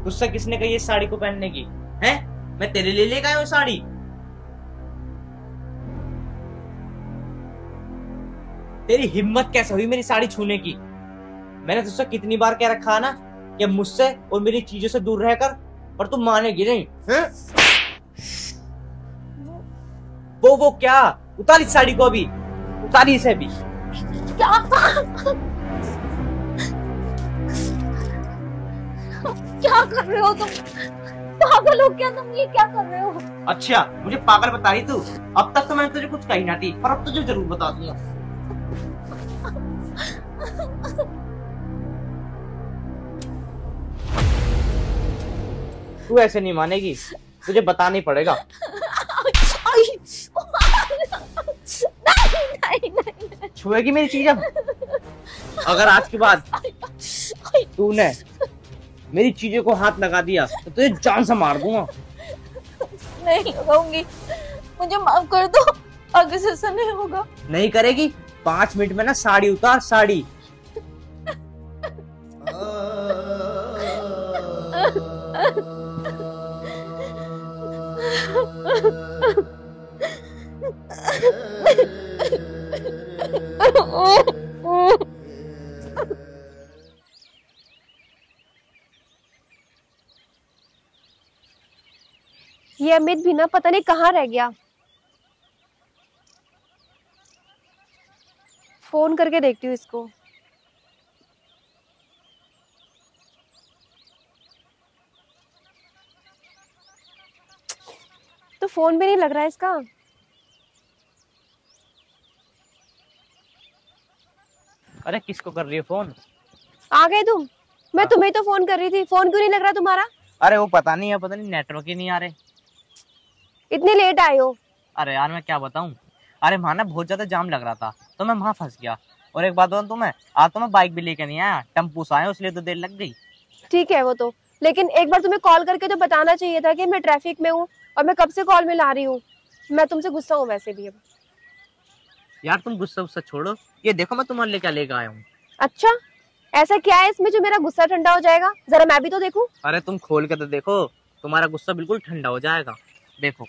तुझसे किसने कही इस साड़ी को पहनने की है? मैं तेरे लिए लेकर आया हूँ साड़ी। तेरी हिम्मत कैसे हुई मेरी साड़ी छूने की? मैंने तुझसे कितनी बार कह रखा ना कि मुझसे और मेरी चीजों से दूर रहकर, पर तुम मानेगी नहीं है? वो क्या? उतार इस साड़ी को अभी, उतारी इसे भी। क्या कर रहे हो तुम? पागल हो क्या तुम? ये क्या कर रहे हो? अच्छा, मुझे पागल बता रही तू? अब तक तो मैंने तुझे कुछ कही ना थी, पर अब तुझे जरूर बता दूंगा। तू ऐसे नहीं मानेगी, तुझे बताना ही पड़ेगा। नहीं। छुएगी मेरी चीज अब? अगर आज के बाद तूने मेरी चीजों को हाथ लगा दिया तो तुझे जान से मार दूंगा। नहीं लगाऊंगी, मुझे माफ कर दो, आगे से ऐसा नहीं होगा। नहीं करेगी? 5 मिनट में ना साड़ी उतार, साड़ी। ये अमित भी ना पता नहीं कहाँ रह गया। फोन करके देखती हूँ इसको। तो फोन भी नहीं लग रहा है इसका। अरे किसको कर रही है फोन? आ गए तुम? मैं तुम्हें तो फोन कर रही थी, फोन क्यों नहीं लग रहा तुम्हारा? अरे वो पता नहीं नेटवर्क ही नहीं आ रहे। इतने लेट आए हो? अरे यार मैं क्या बताऊं, अरे वहाँ ना बहुत ज्यादा जाम लग रहा था तो मैं वहाँ फंस गया। और एक बात बताऊं तुम्हें, आज तो मैं बाइक भी लेकर नहीं आया, टेम्पो से आया, इसलिए तो देर लग गई। ठीक है वो तो, लेकिन एक बार तुम्हें कॉल करके तो बताना चाहिए था कि मैं ट्रैफिक में हूँ और मैं कब से कॉल में ला रही हूँ। मैं तुमसे गुस्सा हूँ वैसे भी अब। यार तुम गुस्सा छोड़ो, ये देखो मैं तुम्हारे लिए क्या लेकर आया हूँ। अच्छा, ऐसा क्या है इसमें जो मेरा गुस्सा ठंडा हो जाएगा? जरा मैं भी तो देखूं। अरे तुम खोल के तो देखो, तुम्हारा गुस्सा बिल्कुल ठंडा हो जाएगा। देखो।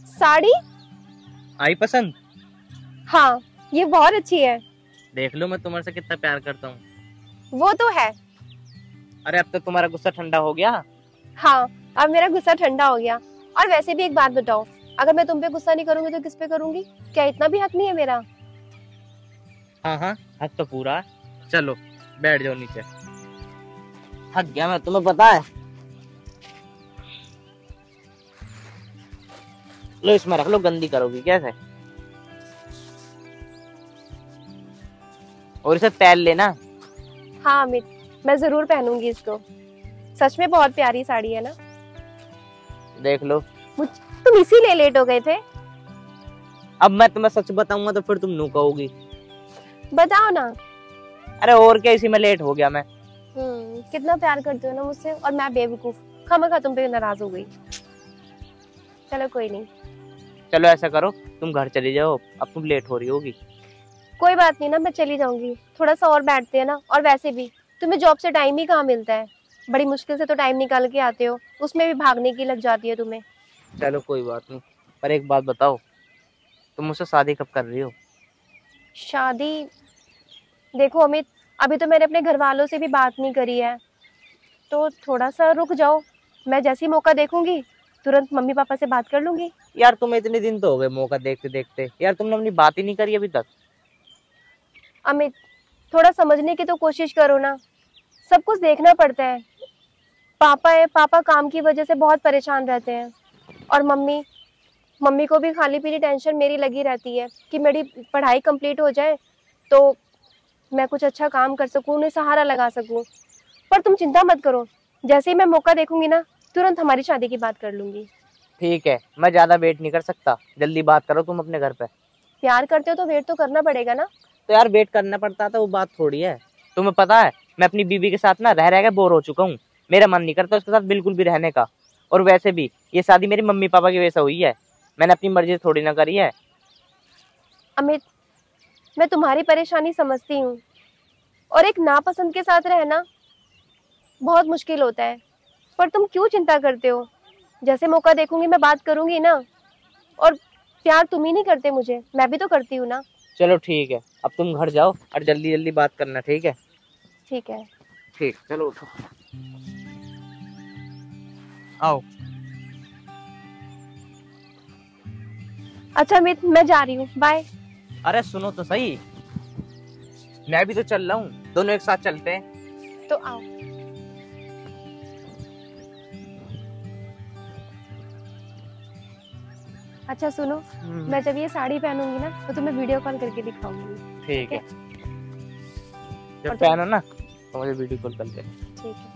साड़ी आई पसंद? हाँ, ये बहुत अच्छी है। देख लो मैं तुम्हारे से कितना प्यार करता हूँ। वो तो है। अरे अब तो तुम्हारा गुस्सा ठंडा हो गया। हाँ, अब मेरा गुस्सा ठंडा हो गया। और वैसे भी एक बात बताओ, अगर मैं तुम पे गुस्सा नहीं करूंगी तो किस पे करूंगी? क्या इतना भी हक नहीं है मेरा? हाँ हाँ, हक तो पूरा है। चलो बैठ जाओ नीचे। थक गया मैं, तुम्हें पता है। लो इसमें रख लो, गंदी करोगी कैसे? और इसे पहन लेना। हाँ अमित, मैं जरूर पहनूंगी इसको। सच में बहुत प्यारी साड़ी है ना? देख लो। तुम इसीलिए लेट हो गए थे? अब मैं तुम्हें सच बताऊंगा तो फिर तुम नू कहोगी। बताओ ना। अरे और क्या, इसी में लेट हो गया मैं। कितना प्यार करते हो ना मुझसे, और मैं बेवकूफ खामखा तुम पे नाराज हो गई। चलो कोई नहीं। चलो ऐसा करो, तुम घर चली जाओ, अब तुम लेट हो रही होगी। कोई बात नहीं ना, मैं चली जाऊंगी। थोड़ा सा और बैठते हैं ना। और वैसे भी तुम्हें जॉब से टाइम ही कहाँ मिलता है? बड़ी मुश्किल से तो टाइम निकाल के आते हो, उसमें भी भागने की लग जाती है तुम्हें। चलो कोई बात नहीं, पर एक बात बताओ, तुम मुझसे शादी कब कर रही हो? शादी? देखो अमित, अभी तो मैंने अपने घर वालों से भी बात नहीं करी है, तो थोड़ा सा रुक जाओ। मैं जैसे ही मौका देखूंगी तुरंत मम्मी पापा से बात कर लूंगी। यार तुम्हें इतने दिन तो हो गए मौका देखते देखते, यार तुमने अपनी बात ही नहीं करी अभी तक। अमित, थोड़ा समझने की तो कोशिश करो ना। सब कुछ देखना पड़ता है। पापा है, पापा काम की वजह से बहुत परेशान रहते हैं। और मम्मी को भी खाली पीली टेंशन मेरी लगी रहती है कि मेरी पढ़ाई कंप्लीट हो जाए तो मैं कुछ अच्छा काम कर सकूं, उन्हें सहारा लगा सकूं। पर तुम चिंता मत करो, जैसे ही मैं मौका देखूंगी ना तुरंत हमारी शादी की बात कर लूंगी। ठीक है, मैं ज्यादा वेट नहीं कर सकता, जल्दी बात करो तुम अपने घर पे। प्यार करते हो तो वेट तो करना पड़ेगा ना। तो यार वेट करना पड़ता था, वो बात थोड़ी है। तुम्हें पता है मैं अपनी बीवी के साथ ना रह रह के बोर हो चुका हूँ। मेरा मन नहीं करता उसके साथ बिल्कुल भी रहने का। और वैसे भी ये शादी मेरी मम्मी पापा की वजह से हुई है, मैंने अपनी मर्जी से थोड़ी ना करी है। अमित, मैं तुम्हारी परेशानी समझती हूँ, और एक नापसंद के साथ रहना बहुत मुश्किल होता है, पर तुम क्यों चिंता करते हो? जैसे मौका देखूंगी मैं बात करूंगी ना। और प्यार तुम ही नहीं करते मुझे, मैं भी तो करती हूँ ना। चलो ठीक है, अब तुम घर जाओ और जल्दी जल्दी बात करना, ठीक है? ठीक है। ठीक, चलो उठो। आओ। अच्छा अमित, मैं जा रही हूँ, बाय। अरे सुनो तो सही, मैं भी तो चल रहा हूँ, दोनों एक साथ चलते हैं। तो आओ। अच्छा सुनो, मैं जब ये साड़ी पहनूंगी ना तो तुम्हें वीडियो कॉल करके दिखाऊंगी। ठीक है, जब पहनो ना तो मुझे वीडियो कॉल कर देना। ठीक है।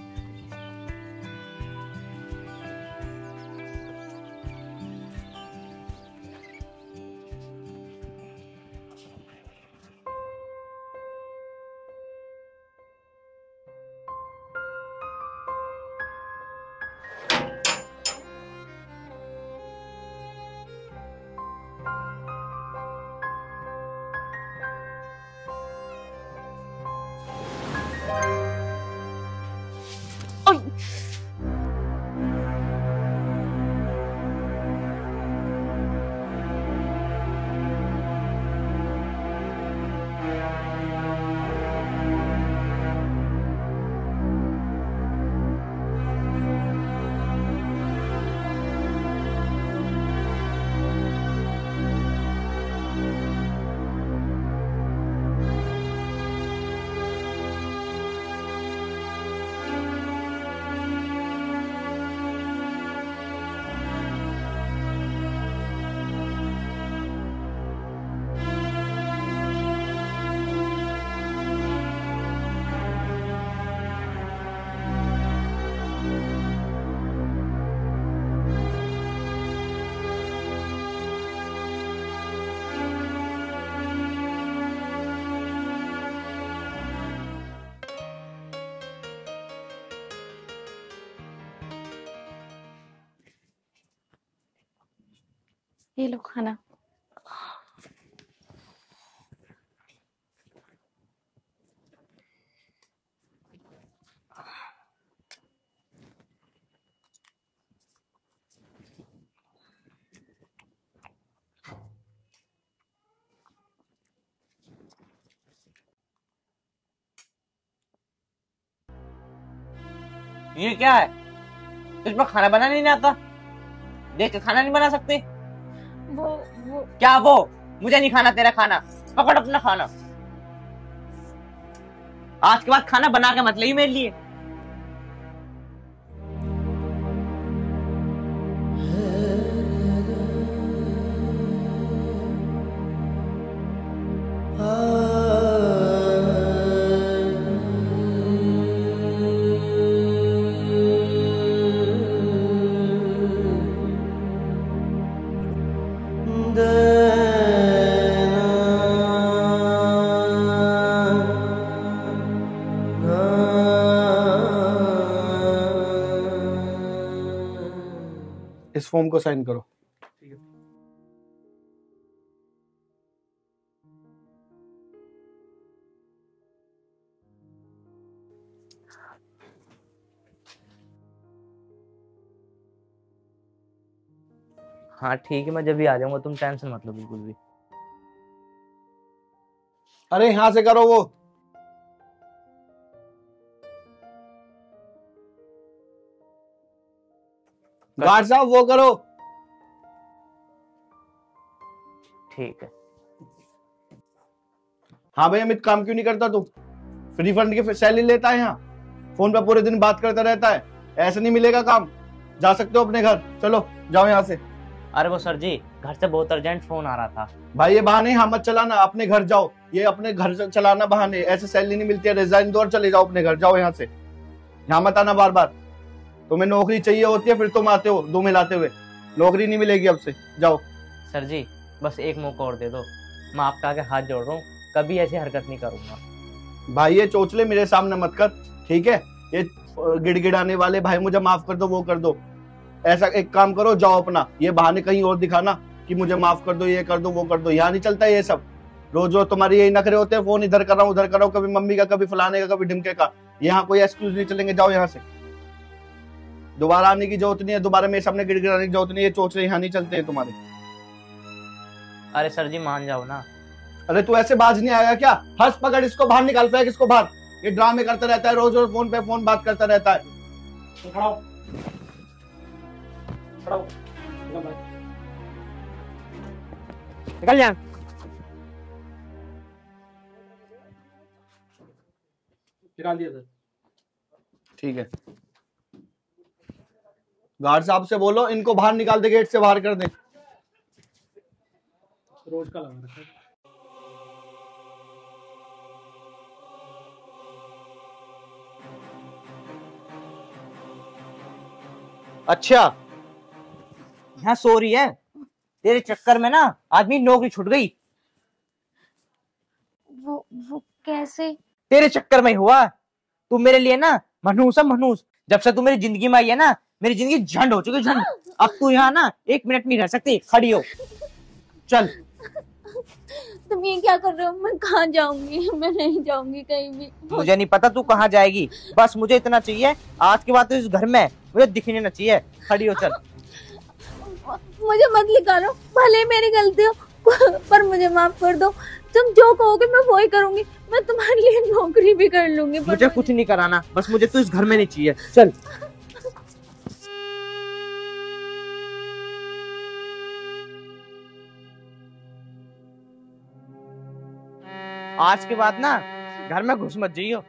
ये लो खाना। ये क्या है? तुझमें खाना बनाना नहीं आता? देख के खाना नहीं बना सकते? वो क्या वो? मुझे नहीं खाना तेरा खाना। पकड़ अपना खाना। आज के बाद खाना बना के मत ली मेरे लिए। इस फॉर्म को साइन करो। हाँ ठीक है, मैं जब भी आ जाऊंगा, तुम टेंशन मत लो बिल्कुल भी। अरे यहां से करो वो। गार्ड साहब वो करो। ठीक है। हाँ भाई अमित, काम क्यों नहीं करता तू? फ्री फंड की सैलरी लेता है यहाँ, फोन पे पूरे दिन बात करता रहता है। ऐसे नहीं मिलेगा काम। जा सकते हो अपने घर, चलो जाओ यहाँ से। अरे वो सर जी, घर से बहुत अर्जेंट फोन आ रहा था। भाई ये बहाने यहाँ मत चलाना, अपने घर जाओ। ये अपने घर से चलाना बहाने, ऐसे सैलरी नहीं मिलती है। रिजाइन दो और चले जाओ अपने घर, जाओ यहाँ से। यहाँ मत आना बार बार। तुम्हें नौकरी चाहिए होती है, फिर तुम आते हो दो मिलाते हुए। नौकरी नहीं मिलेगी अब से, जाओ। सर जी बस एक मौका और दे दो, मैं आपका आगे हाथ जोड़ रहा हूँ, कभी ऐसी हरकत नहीं करूंगा। भाई ये चोचले मेरे सामने मत कर, ठीक है? ये गिड़गिड़ाने वाले, भाई मुझे माफ कर दो, वो कर दो, ऐसा एक काम करो, जाओ अपना। ये बहाने कहीं और दिखाना कि मुझे माफ कर दो, ये कर दो, वो कर दो। यहाँ नहीं चलता ये सब। रोज रोज तुम्हारे यही नखरे होते हैं, फोन इधर कर रहा हूँ उधर कर रहा हूँ, कभी मम्मी का, कभी फलाने का, कभी ढिमके का। यहाँ कोई एक्सक्यूज नहीं चलेंगे, जाओ यहाँ से। दोबारा आने की जरूरत नहीं है, दोबारा मेरे सामने गिड़गिड़ाने की जरूरत नहीं है। ये चोचले यहाँ नहीं चलते हैं तुम्हारे। अरे सर जी मान जाओ ना। अरे तू ऐसे बाज नहीं आएगा क्या? हंस पकड़ इसको, बाहर निकाल फेंक इसको बाहर। ये ड्रामे करता रहता है, रोज रोज फोन पे फोन बात करता रहता है। निकल जा। निकाल दिया सर। ठीक है, गार्ड साहब से बोलो इनको बाहर निकाल दे, गेट से बाहर कर दे। रोज का लगा रखा है। अच्छा यहाँ सो रही है? तेरे चक्कर में ना आदमी नौकरी छूट गई। वो कैसे? तेरे चक्कर में हुआ। तू मेरे लिए ना मनहूस है, मनहूस। जब से तू मेरी जिंदगी में आई है ना, मेरी जिंदगी झंड हो चुकी, झंड। अब तू यहाँ ना एक मिनट नहीं रह सकती, खड़ी हो। चल। तुम ये क्या कर रहे हो? मैं कहाँ जाऊंगी? मैं नहीं जाऊंगी कहीं भी। मुझे नहीं पता तू कहाँ जाएगी, बस मुझे इतना चाहिए, आज के बाद तो इस घर में मुझे दिखने ना चाहिए। खड़ी हो, चल। मुझे मत निकालो, भले मेरी गलती हो, पर मुझे माफ कर दो। तुम जो कहोगे मैं वो ही करूंगी। मैं तुम्हारे लिए नौकरी भी कर लूंगी। मुझे कुछ नहीं कराना, बस मुझे तो इस घर में नहीं चाहिए। चल। आज के बाद ना घर में घुस मत जाइयो।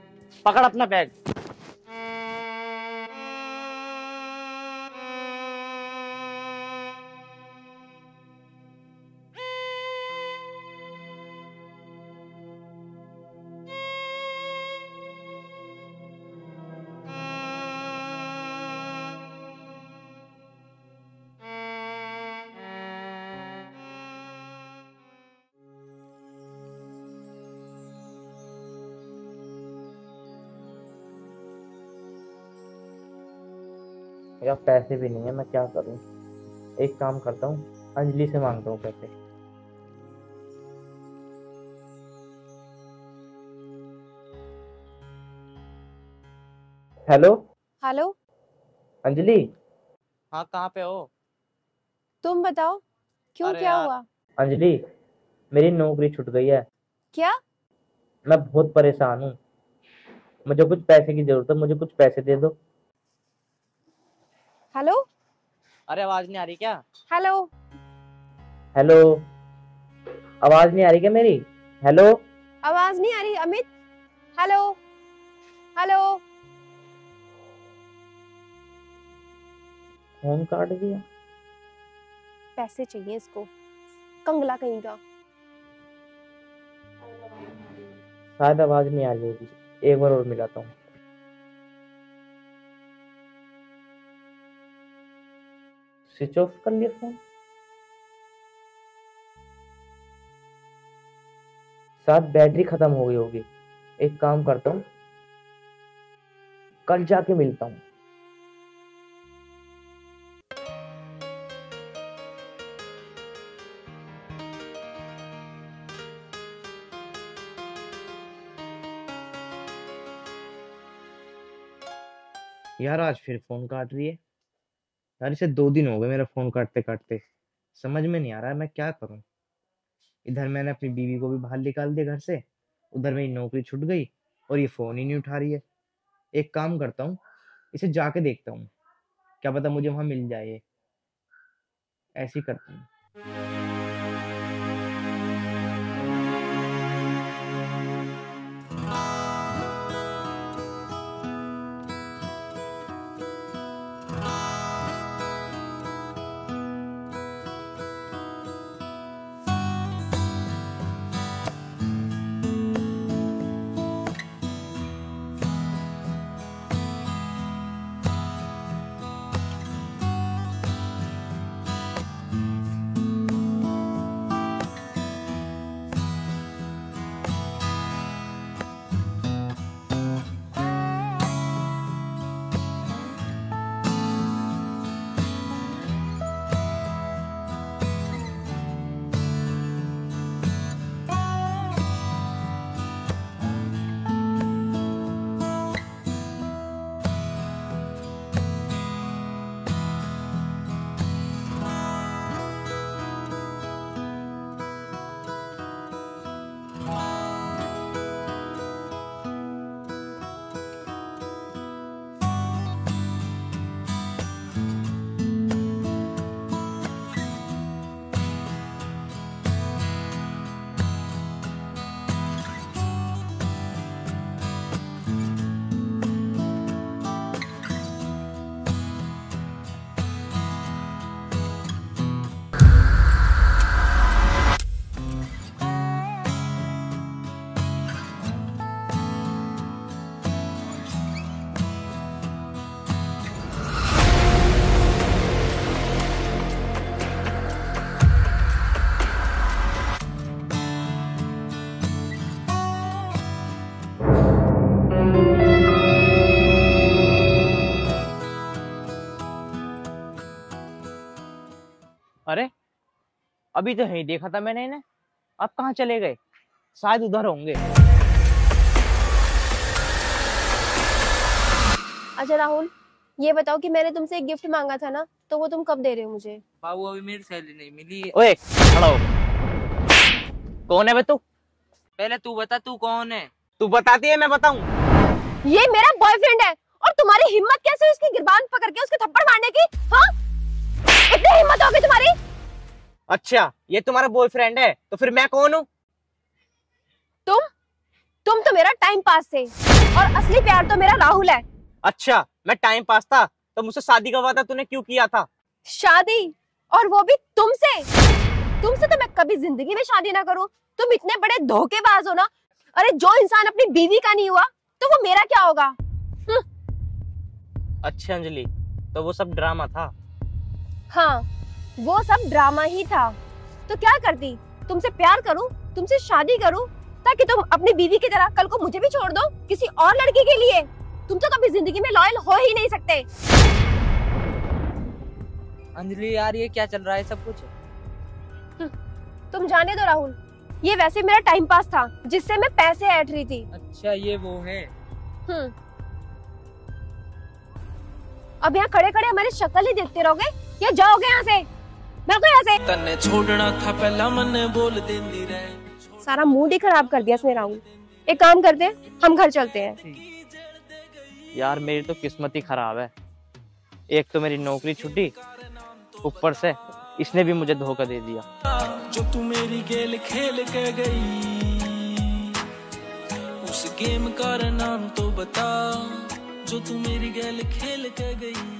पकड़ अपना बैग। मेरा पैसे भी नहीं है, मैं क्या करूं? एक काम करता हूँ, अंजलि से मांगता हूँ पैसे। Hello hello, Anjali. हाँ कहाँ पे हो? तुम बताओ क्यों, अरे क्या यार, हुआ? अंजलि मेरी नौकरी छूट गई है। क्या? मैं बहुत परेशान हूँ, मुझे कुछ पैसे की जरूरत है, मुझे कुछ पैसे दे दो। हेलो अरे आवाज नहीं आ रही क्या? हेलो हेलो, आवाज नहीं आ रही क्या मेरी? हेलो, आवाज नहीं आ रही अमित। Hello hello. फोन काट दिया। पैसे चाहिए इसको, कंगला कहीं का। शायद आवाज नहीं आ रही होगी, एक बार और मिलाता हूँ। स्विच ऑफ कर लिया फोन। शायद बैटरी खत्म हो गई होगी। एक काम करता हूँ, कल जाके मिलता हूँ। यार आज फिर फोन काट रही है। यार इसे 2 दिन हो गए मेरा फोन काटते काटते। समझ में नहीं आ रहा है मैं क्या करूं। इधर मैंने अपनी बीवी को भी बाहर निकाल दिया घर से, उधर मेरी नौकरी छूट गई और ये फोन ही नहीं उठा रही है। एक काम करता हूँ, इसे जाके देखता हूँ, क्या पता मुझे वहां मिल जाए। ऐसे ही करता हूँ। अरे अभी तो यहीं देखा था मैंने इन्हें, अब कहाँ चले गए? शायद उधर होंगे। अच्छा राहुल, ये बताओ कि मैंने तुमसे एक गिफ्ट मांगा था ना, तो वो तुम कब दे रहे हो मुझे? बाबू अभी मेरी सैलरी नहीं मिली। ओए खड़ा हो। कौन है बे तू? पहले तू बता तू कौन है? तू बताती है मैं बताऊं? ये मेरा बॉयफ्रेंड है और तुम्हारी हिम्मत कैसे उसकी गिरबान पकड़ के उसके थप्पड़ मारने की? हाँ, इतनी हिम्मत होगी तुम्हारी? अच्छा ये तुम्हारा बॉयफ्रेंड है, तो फिर मैं कौन हूँ? तुम तो मेरा टाइम पास थे और असली प्यार तो मेरा राहुल है। अच्छा मैं टाइम पास था, तो मुझसे शादी का वादा तूने क्यों किया था? शादी? और वो भी तुमसे? तुमसे तो मैं कभी जिंदगी में शादी ना करूं। तुम इतने बड़े धोखेबाज हो ना। अरे जो इंसान अपनी बीवी का नहीं हुआ तो वो मेरा क्या होगा? अच्छा अंजलि, तो वो सब ड्रामा था? हाँ वो सब ड्रामा ही था। तो क्या करती? तुमसे प्यार करूं, तुमसे शादी करूं, ताकि तुम अपनी बीवी की तरह कल को मुझे भी छोड़ दो किसी और लड़की के लिए। तुम तो कभी जिंदगी में लॉयल हो ही नहीं सकते। अंजलि यार ये क्या चल रहा है सब कुछ? तुम जाने दो राहुल, ये वैसे मेरा टाइम पास था जिससे मैं पैसे ऐंठ रही थी। अच्छा ये वो है। अब यहाँ खड़े खड़े हमारी शक्ल ही देखते रहोगे या जाओगे यहाँ से? भागो यहाँ से। तन्ने छोड़ना था पहला मन्ने बोल देंदी रहे। सारा मूड ही खराब कर दिया इसने राहुल। एक काम करते हैं, हम घर चलते हैं। यार मेरी तो किस्मत ही खराब है। एक तो मेरी नौकरी छुट्टी, ऊपर से इसने भी मुझे धोखा दे दिया। जो तू मेरी गेल खेल के गई, उस गेम का नाम तो बता, जो तू मेरी गेल खेल के गई।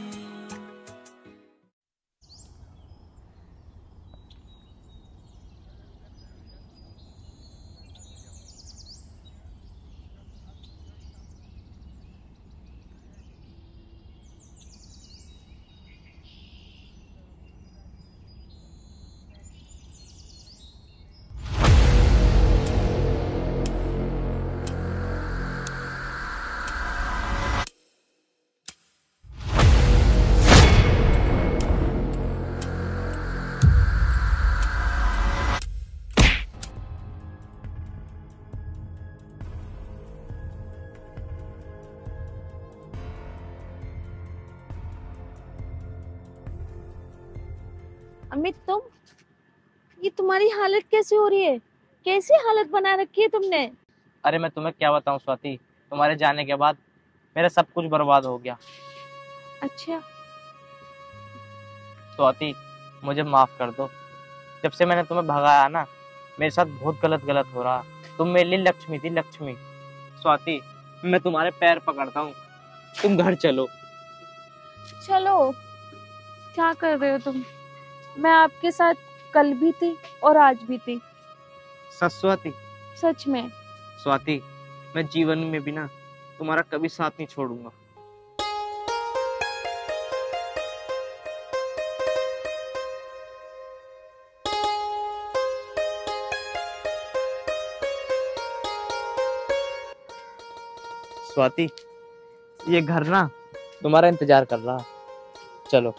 अमित, ये तुम्हारी हालत कैसे हो रही है? कैसी हालत बना रखी है तुमने? अरे मैं तुम्हें क्या बताऊं स्वाति, तुम्हारे जाने के बाद मेरा सब कुछ बर्बाद हो गया। अच्छा। स्वाति मुझे माफ कर दो, जब से मैंने तुम्हें भगाया ना, मेरे साथ बहुत गलत हो रहा। तुम मेरे लिए लक्ष्मी थी, लक्ष्मी। स्वाति मैं तुम्हारे पैर पकड़ता हूँ, तुम घर चलो। चलो? क्या कर रहे हो तुम? मैं आपके साथ कल भी थी और आज भी थी। सच स्वाति? सच में। स्वाति मैं जीवन में भी ना तुम्हारा कभी साथ नहीं छोड़ूंगा। स्वाति ये घर ना तुम्हारा इंतजार कर रहा, चलो।